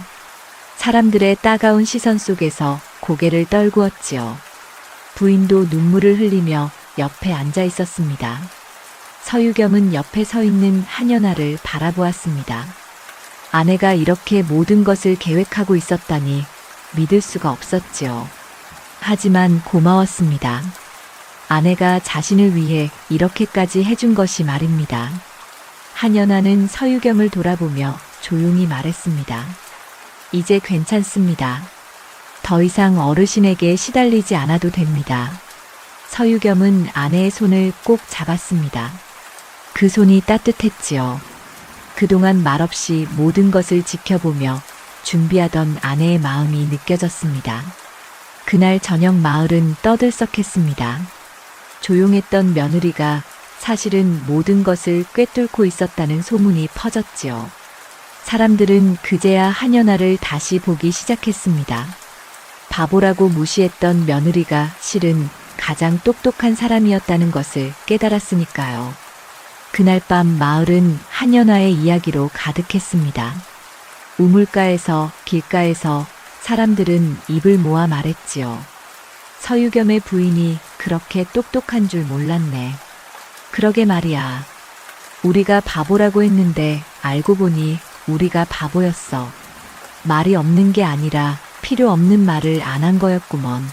S1: 사람들의 따가운 시선 속에서 고개를 떨구었지요. 부인도 눈물을 흘리며 옆에 앉아 있었습니다. 서유겸은 옆에 서 있는 한연아를 바라보았습니다. 아내가 이렇게 모든 것을 계획하고 있었다니 믿을 수가 없었지요. 하지만 고마웠습니다. 아내가 자신을 위해 이렇게까지 해준 것이 말입니다. 한연아는 서유겸을 돌아보며 조용히 말했습니다. 이제 괜찮습니다. 더 이상 어르신에게 시달리지 않아도 됩니다. 서유겸은 아내의 손을 꼭 잡았습니다. 그 손이 따뜻했지요. 그동안 말없이 모든 것을 지켜보며 준비하던 아내의 마음이 느껴졌습니다. 그날 저녁 마을은 떠들썩했습니다. 조용했던 며느리가 사실은 모든 것을 꿰뚫고 있었다는 소문이 퍼졌지요. 사람들은 그제야 한연아를 다시 보기 시작했습니다. 바보라고 무시했던 며느리가 실은 가장 똑똑한 사람이었다는 것을 깨달았으니까요. 그날 밤 마을은 한연아의 이야기로 가득했습니다. 우물가에서, 길가에서 사람들은 입을 모아 말했지요. 서유겸의 부인이 그렇게 똑똑한 줄 몰랐네. 그러게 말이야. 우리가 바보라고 했는데 알고 보니 우리가 바보였어. 말이 없는 게 아니라 필요 없는 말을 안 한 거였구먼.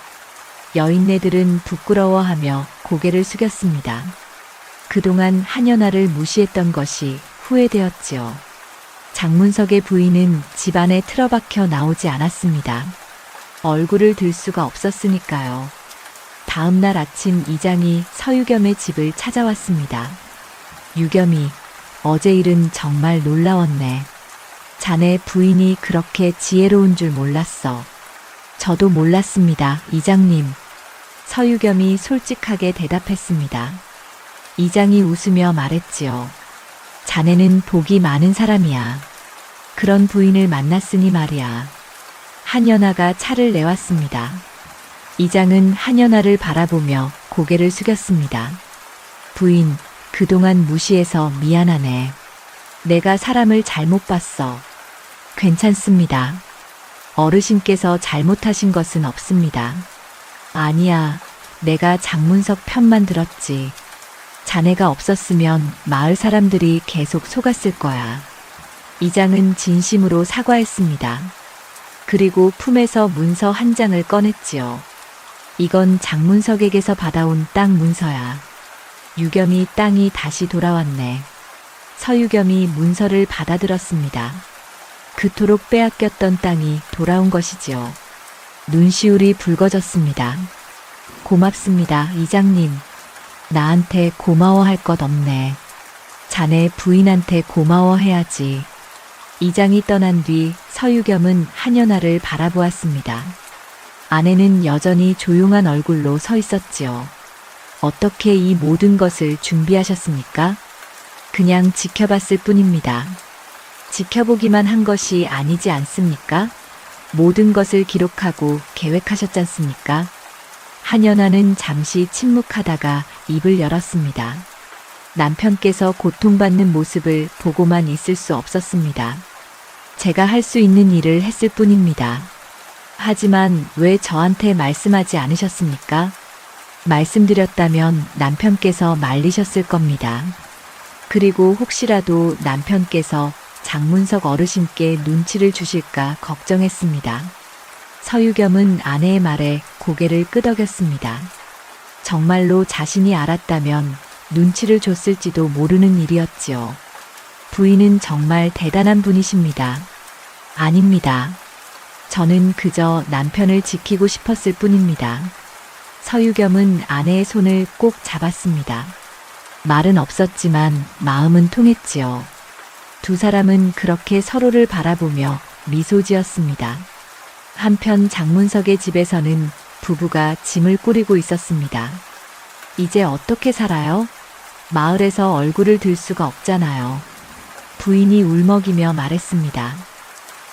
S1: 여인네들은 부끄러워하며 고개를 숙였습니다. 그동안 한연아를 무시했던 것이 후회되었지요. 장문석의 부인은 집안에 틀어박혀 나오지 않았습니다. 얼굴을 들 수가 없었으니까요. 다음 날 아침 이장이 서유겸의 집을 찾아왔습니다. 유겸이, 어제 일은 정말 놀라웠네. 자네 부인이 그렇게 지혜로운 줄 몰랐어. 저도 몰랐습니다, 이장님. 서유겸이 솔직하게 대답했습니다. 이장이 웃으며 말했지요. 자네는 복이 많은 사람이야. 그런 부인을 만났으니 말이야. 한연아가 차를 내왔습니다. 이장은 한연아를 바라보며 고개를 숙였습니다. 부인, 그동안 무시해서 미안하네. 내가 사람을 잘못 봤어. 괜찮습니다. 어르신께서 잘못하신 것은 없습니다. 아니야, 내가 장문석 편만 들었지. 자네가 없었으면 마을 사람들이 계속 속았을 거야. 이장은 진심으로 사과했습니다. 그리고 품에서 문서 한 장을 꺼냈지요. 이건 장문석에게서 받아온 땅 문서야. 유겸이 땅이 다시 돌아왔네. 서유겸이 문서를 받아들었습니다. 그토록 빼앗겼던 땅이 돌아온 것이지요. 눈시울이 붉어졌습니다. 고맙습니다, 이장님. 나한테 고마워할 것 없네. 자네 부인한테 고마워해야지. 이장이 떠난 뒤 서유겸은 한연아를 바라보았습니다. 아내는 여전히 조용한 얼굴로 서 있었지요. 어떻게 이 모든 것을 준비하셨습니까? 그냥 지켜봤을 뿐입니다. 지켜보기만 한 것이 아니지 않습니까? 모든 것을 기록하고 계획하셨지 않습니까? 한연아는 잠시 침묵하다가 입을 열었습니다. 남편께서 고통받는 모습을 보고만 있을 수 없었습니다. 제가 할 수 있는 일을 했을 뿐입니다. 하지만 왜 저한테 말씀하지 않으셨습니까? 말씀드렸다면 남편께서 말리셨을 겁니다. 그리고 혹시라도 남편께서 장문석 어르신께 눈치를 주실까 걱정했습니다. 서유겸은 아내의 말에 고개를 끄덕였습니다. 정말로 자신이 알았다면 눈치를 줬을지도 모르는 일이었지요. 부인은 정말 대단한 분이십니다. 아닙니다. 저는 그저 남편을 지키고 싶었을 뿐입니다. 서유겸은 아내의 손을 꼭 잡았습니다. 말은 없었지만 마음은 통했지요. 두 사람은 그렇게 서로를 바라보며 미소 지었습니다. 한편 장문석의 집에서는 부부가 짐을 꾸리고 있었습니다. 이제 어떻게 살아요? 마을에서 얼굴을 들 수가 없잖아요. 부인이 울먹이며 말했습니다.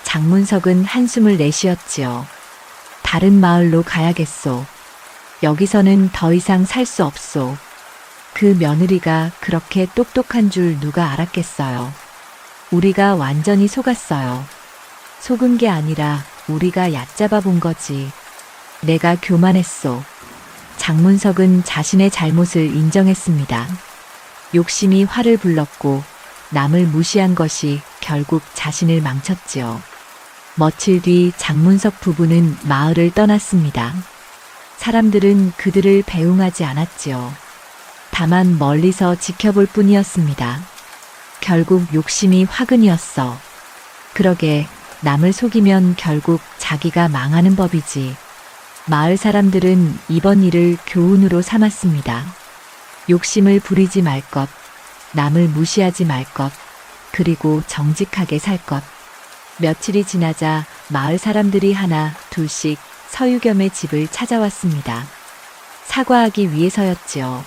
S1: 장문석은 한숨을 내쉬었지요. 다른 마을로 가야겠소. 여기서는 더 이상 살 수 없소. 그 며느리가 그렇게 똑똑한 줄 누가 알았겠어요. 우리가 완전히 속았어요. 속은 게 아니라 우리가 얕잡아 본 거지. 내가 교만했소. 장문석은 자신의 잘못을 인정했습니다. 욕심이 화를 불렀고 남을 무시한 것이 결국 자신을 망쳤지요. 며칠 뒤 장문석 부부는 마을을 떠났습니다. 사람들은 그들을 배웅하지 않았지요. 다만 멀리서 지켜볼 뿐이었습니다. 결국 욕심이 화근이었어. 그러게 남을 속이면 결국 자기가 망하는 법이지. 마을 사람들은 이번 일을 교훈으로 삼았습니다. 욕심을 부리지 말 것, 남을 무시하지 말 것, 그리고 정직하게 살 것. 며칠이 지나자 마을 사람들이 하나 둘씩 서유겸의 집을 찾아왔습니다. 사과하기 위해서였지요.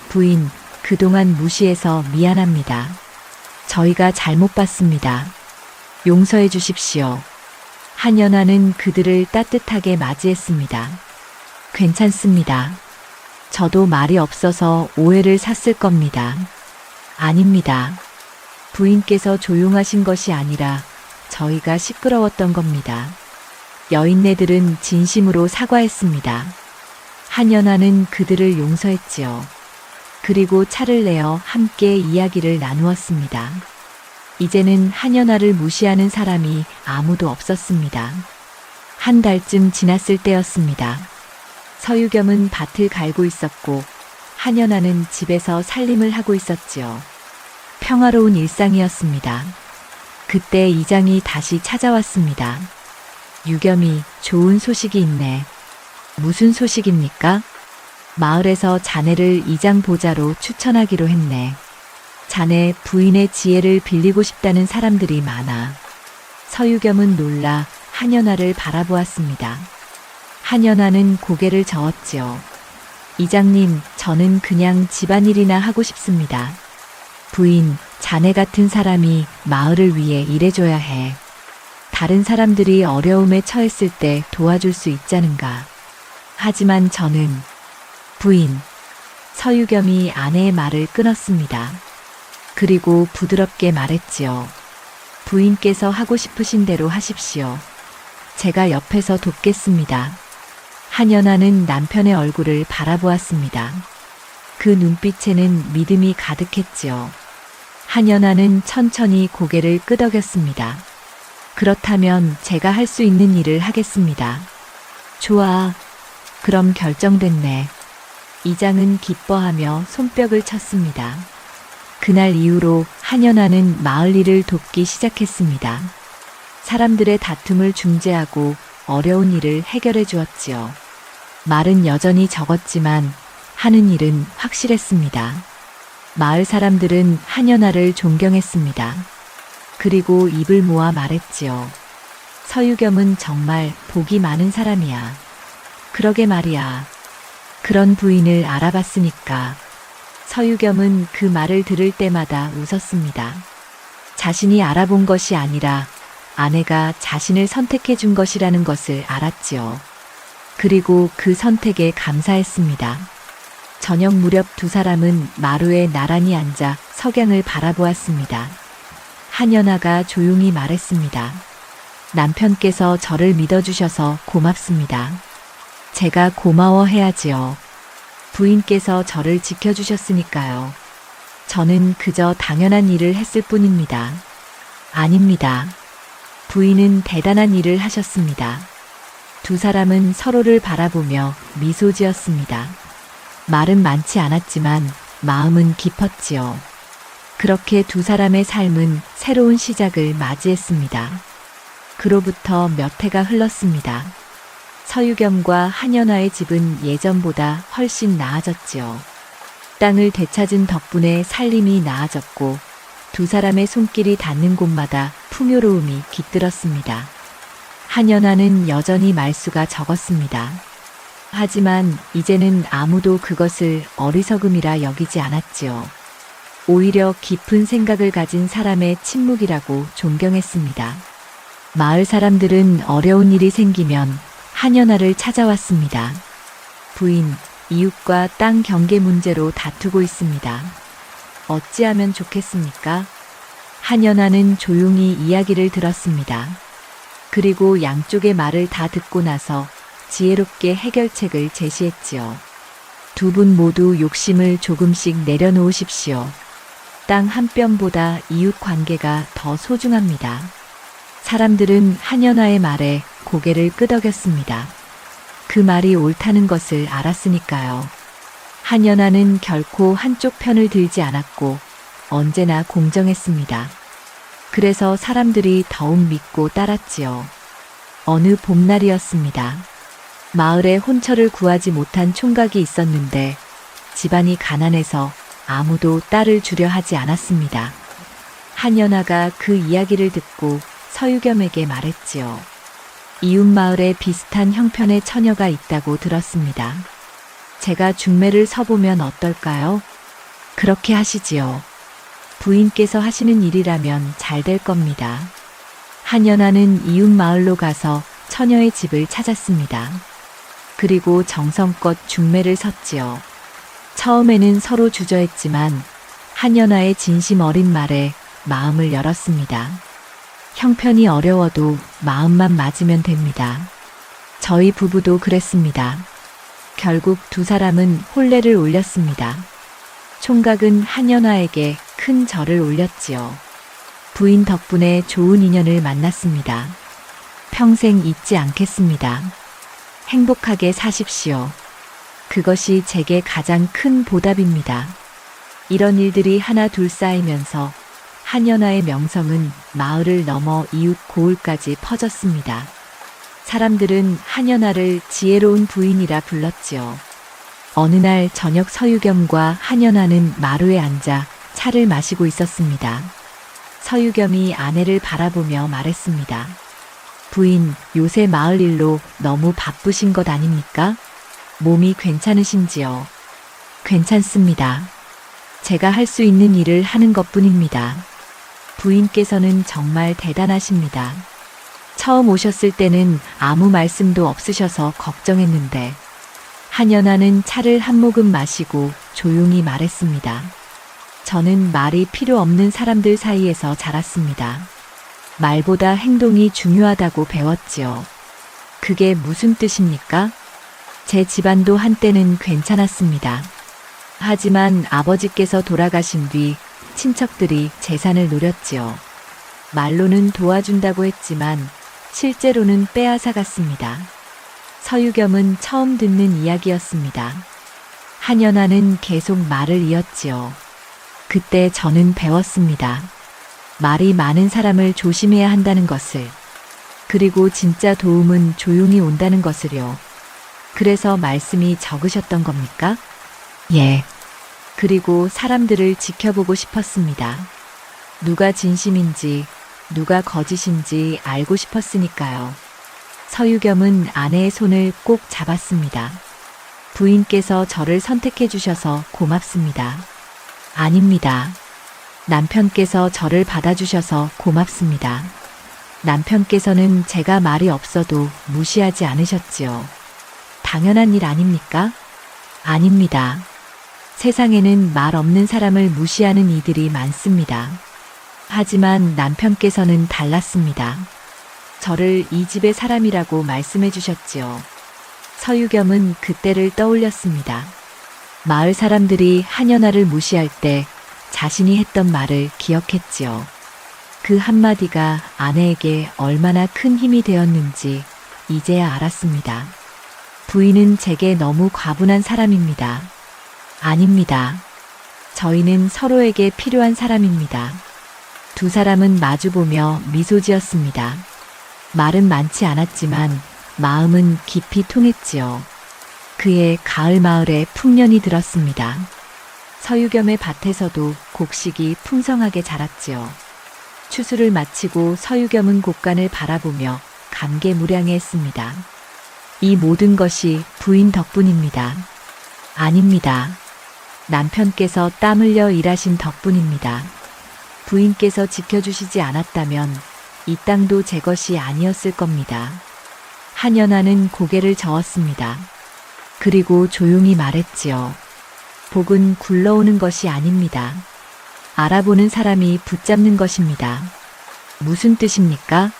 S1: 부인, 그동안 무시해서 미안합니다. 저희가 잘못 봤습니다. 용서해 주십시오. 한연아는 그들을 따뜻하게 맞이했습니다. 괜찮습니다. 저도 말이 없어서 오해를 샀을 겁니다. 아닙니다. 부인께서 조용하신 것이 아니라 저희가 시끄러웠던 겁니다. 여인네들은 진심으로 사과했습니다. 한연아는 그들을 용서했지요. 그리고 차를 내어 함께 이야기를 나누었습니다. 이제는 한연아를 무시하는 사람이 아무도 없었습니다. 한 달쯤 지났을 때였습니다. 서유겸은 밭을 갈고 있었고 한연아는 집에서 살림을 하고 있었지요. 평화로운 일상이었습니다. 그때 이장이 다시 찾아왔습니다. 유겸이, 좋은 소식이 있네. 무슨 소식입니까? 마을에서 자네를 이장 보좌로 추천하기로 했네. 자네 부인의 지혜를 빌리고 싶다는 사람들이 많아. 서유겸은 놀라 한연아를 바라보았습니다. 한연아는 고개를 저었지요. 이장님, 저는 그냥 집안일이나 하고 싶습니다. 부인, 자네 같은 사람이 마을을 위해 일해줘야 해. 다른 사람들이 어려움에 처했을 때 도와줄 수 있자는가. 하지만 저는 부인. 서유겸이 아내의 말을 끊었습니다. 그리고 부드럽게 말했지요. 부인께서 하고 싶으신 대로 하십시오. 제가 옆에서 돕겠습니다. 한연아는 남편의 얼굴을 바라보았습니다. 그 눈빛에는 믿음이 가득했지요. 한연아는 천천히 고개를 끄덕였습니다. 그렇다면 제가 할 수 있는 일을 하겠습니다. 좋아. 그럼 결정됐네. 이장은 기뻐하며 손뼉을 쳤습니다. 그날 이후로 한연아는 마을 일을 돕기 시작했습니다. 사람들의 다툼을 중재하고 어려운 일을 해결해 주었지요. 말은 여전히 적었지만 하는 일은 확실했습니다. 마을 사람들은 한연아를 존경했습니다. 그리고 입을 모아 말했지요. 서유겸은 정말 복이 많은 사람이야. 그러게 말이야. 그런 부인을 알아봤으니까. 서유겸은 그 말을 들을 때마다 웃었습니다. 자신이 알아본 것이 아니라 아내가 자신을 선택해 준 것이라는 것을 알았지요. 그리고 그 선택에 감사했습니다. 저녁 무렵 두 사람은 마루에 나란히 앉아 석양을 바라보았습니다. 한연아가 조용히 말했습니다. 남편께서 저를 믿어주셔서 고맙습니다. 제가 고마워해야지요. 부인께서 저를 지켜주셨으니까요. 저는 그저 당연한 일을 했을 뿐입니다. 아닙니다. 부인은 대단한 일을 하셨습니다. 두 사람은 서로를 바라보며 미소 지었습니다. 말은 많지 않았지만 마음은 깊었지요. 그렇게 두 사람의 삶은 새로운 시작을 맞이했습니다. 그로부터 몇 해가 흘렀습니다. 서유겸과 한연아의 집은 예전보다 훨씬 나아졌지요. 땅을 되찾은 덕분에 살림이 나아졌고 두 사람의 손길이 닿는 곳마다 풍요로움이 깃들었습니다. 한연아는 여전히 말수가 적었습니다. 하지만 이제는 아무도 그것을 어리석음이라 여기지 않았지요. 오히려 깊은 생각을 가진 사람의 침묵이라고 존경했습니다. 마을 사람들은 어려운 일이 생기면 한연아를 찾아왔습니다. 부인, 이웃과 땅 경계 문제로 다투고 있습니다. 어찌하면 좋겠습니까? 한연아는 조용히 이야기를 들었습니다. 그리고 양쪽의 말을 다 듣고 나서 지혜롭게 해결책을 제시했지요. 두 분 모두 욕심을 조금씩 내려놓으십시오. 땅 한 뼘보다 이웃 관계가 더 소중합니다. 사람들은 한연아의 말에 고개를 끄덕였습니다. 그 말이 옳다는 것을 알았으니까요. 한연아는 결코 한쪽 편을 들지 않았고 언제나 공정했습니다. 그래서 사람들이 더욱 믿고 따랐지요. 어느 봄날이었습니다. 마을에 혼처를 구하지 못한 총각이 있었는데 집안이 가난해서 아무도 딸을 주려 하지 않았습니다. 한연아가 그 이야기를 듣고 서유겸에게 말했지요. 이웃 마을에 비슷한 형편의 처녀가 있다고 들었습니다. 제가 중매를 서보면 어떨까요? 그렇게 하시지요. 부인께서 하시는 일이라면 잘 될 겁니다. 한연아는 이웃 마을로 가서 처녀의 집을 찾았습니다. 그리고 정성껏 중매를 섰지요. 처음에는 서로 주저했지만 한연아의 진심 어린 말에 마음을 열었습니다. 형편이 어려워도 마음만 맞으면 됩니다. 저희 부부도 그랬습니다. 결국 두 사람은 혼례를 올렸습니다. 총각은 한연아에게 큰 절을 올렸지요. 부인 덕분에 좋은 인연을 만났습니다. 평생 잊지 않겠습니다. 행복하게 사십시오. 그것이 제게 가장 큰 보답입니다. 이런 일들이 하나 둘 쌓이면서 한연아의 명성은 마을을 넘어 이웃 고을까지 퍼졌습니다. 사람들은 한연아를 지혜로운 부인이라 불렀지요. 어느 날 저녁 서유겸과 한연아는 마루에 앉아 차를 마시고 있었습니다. 서유겸이 아내를 바라보며 말했습니다. 부인, 요새 마을 일로 너무 바쁘신 것 아닙니까? 몸이 괜찮으신지요? 괜찮습니다. 제가 할 수 있는 일을 하는 것뿐입니다. 부인께서는 정말 대단하십니다. 처음 오셨을 때는 아무 말씀도 없으셔서 걱정했는데 한연아는 차를 한 모금 마시고 조용히 말했습니다. 저는 말이 필요 없는 사람들 사이에서 자랐습니다. 말보다 행동이 중요하다고 배웠지요. 그게 무슨 뜻입니까? 제 집안도 한때는 괜찮았습니다. 하지만 아버지께서 돌아가신 뒤 친척들이 재산을 노렸지요. 말로는 도와준다고 했지만 실제로는 빼앗아갔습니다. 서유겸은 처음 듣는 이야기였습니다. 한연아는 계속 말을 이었지요. 그때 저는 배웠습니다. 말이 많은 사람을 조심해야 한다는 것을. 그리고 진짜 도움은 조용히 온다는 것을요. 그래서 말씀이 적으셨던 겁니까? 예. 그리고 사람들을 지켜보고 싶었습니다. 누가 진심인지, 누가 거짓인지 알고 싶었으니까요. 서유겸은 아내의 손을 꼭 잡았습니다. 부인께서 저를 선택해 주셔서 고맙습니다. 아닙니다. 남편께서 저를 받아주셔서 고맙습니다. 남편께서는 제가 말이 없어도 무시하지 않으셨지요. 당연한 일 아닙니까? 아닙니다. 세상에는 말 없는 사람을 무시하는 이들이 많습니다. 하지만 남편께서는 달랐습니다. 저를 이 집의 사람이라고 말씀해 주셨지요. 서유겸은 그때를 떠올렸습니다. 마을 사람들이 한연아를 무시할 때 자신이 했던 말을 기억했지요. 그 한마디가 아내에게 얼마나 큰 힘이 되었는지 이제야 알았습니다. 부인은 제게 너무 과분한 사람입니다. 아닙니다. 저희는 서로에게 필요한 사람입니다. 두 사람은 마주보며 미소 지었습니다. 말은 많지 않았지만 마음은 깊이 통했지요. 그해 가을 마을에 풍년이 들었습니다. 서유겸의 밭에서도 곡식이 풍성하게 자랐지요. 추수를 마치고 서유겸은 곡간을 바라보며 감개무량해했습니다. 이 모든 것이 부인 덕분입니다. 아닙니다. 남편께서 땀 흘려 일하신 덕분입니다. 부인께서 지켜주시지 않았다면 이 땅도 제 것이 아니었을 겁니다. 한연아는 고개를 저었습니다. 그리고 조용히 말했지요. 복은 굴러오는 것이 아닙니다. 알아보는 사람이 붙잡는 것입니다. 무슨 뜻입니까?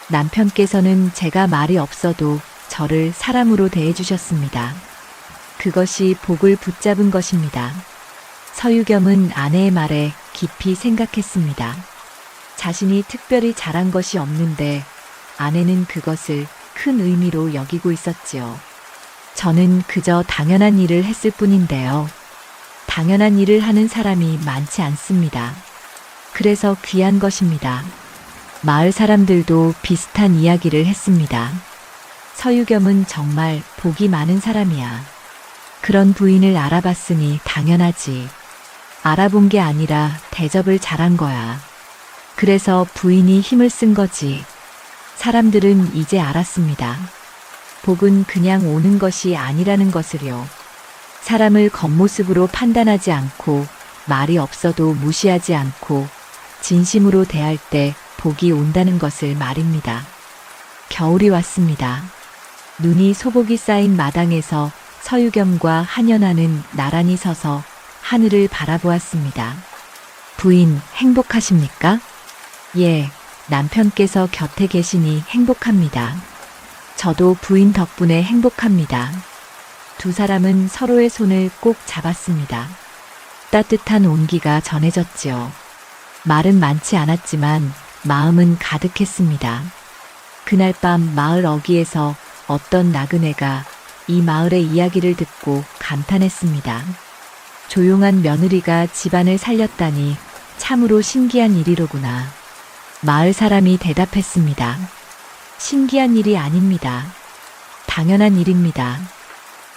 S1: 남편께서는 제가 말이 없어도 저를 사람으로 대해주셨습니다. 그것이 복을 붙잡은 것입니다. 서유겸은 아내의 말에 깊이 생각했습니다. 자신이 특별히 잘한 것이 없는데 아내는 그것을 큰 의미로 여기고 있었지요. 저는 그저 당연한 일을 했을 뿐인데요. 당연한 일을 하는 사람이 많지 않습니다. 그래서 귀한 것입니다. 마을 사람들도 비슷한 이야기를 했습니다. 서유겸은 정말 복이 많은 사람이야. 그런 부인을 알아봤으니 당연하지. 알아본 게 아니라 대접을 잘한 거야. 그래서 부인이 힘을 쓴 거지. 사람들은 이제 알았습니다. 복은 그냥 오는 것이 아니라는 것을요. 사람을 겉모습으로 판단하지 않고 말이 없어도 무시하지 않고 진심으로 대할 때 복이 온다는 것을 말입니다. 겨울이 왔습니다. 눈이 소복이 쌓인 마당에서 서유겸과 한연아는 나란히 서서 하늘을 바라보았습니다. 부인, 행복하십니까? 예, 남편께서 곁에 계시니 행복합니다. 저도 부인 덕분에 행복합니다. 두 사람은 서로의 손을 꼭 잡았습니다. 따뜻한 온기가 전해졌지요. 말은 많지 않았지만 마음은 가득했습니다. 그날 밤 마을 어귀에서 어떤 나그네가 이 마을의 이야기를 듣고 감탄했습니다. 조용한 며느리가 집안을 살렸다니 참으로 신기한 일이로구나. 마을 사람이 대답했습니다. 신기한 일이 아닙니다. 당연한 일입니다.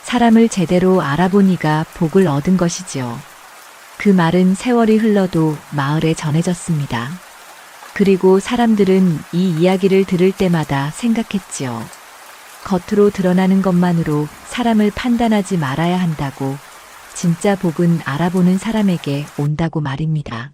S1: 사람을 제대로 알아보니가 복을 얻은 것이지요. 그 말은 세월이 흘러도 마을에 전해졌습니다. 그리고 사람들은 이 이야기를 들을 때마다 생각했지요. 겉으로 드러나는 것만으로 사람을 판단하지 말아야 한다고, 진짜 복은 알아보는 사람에게 온다고 말입니다.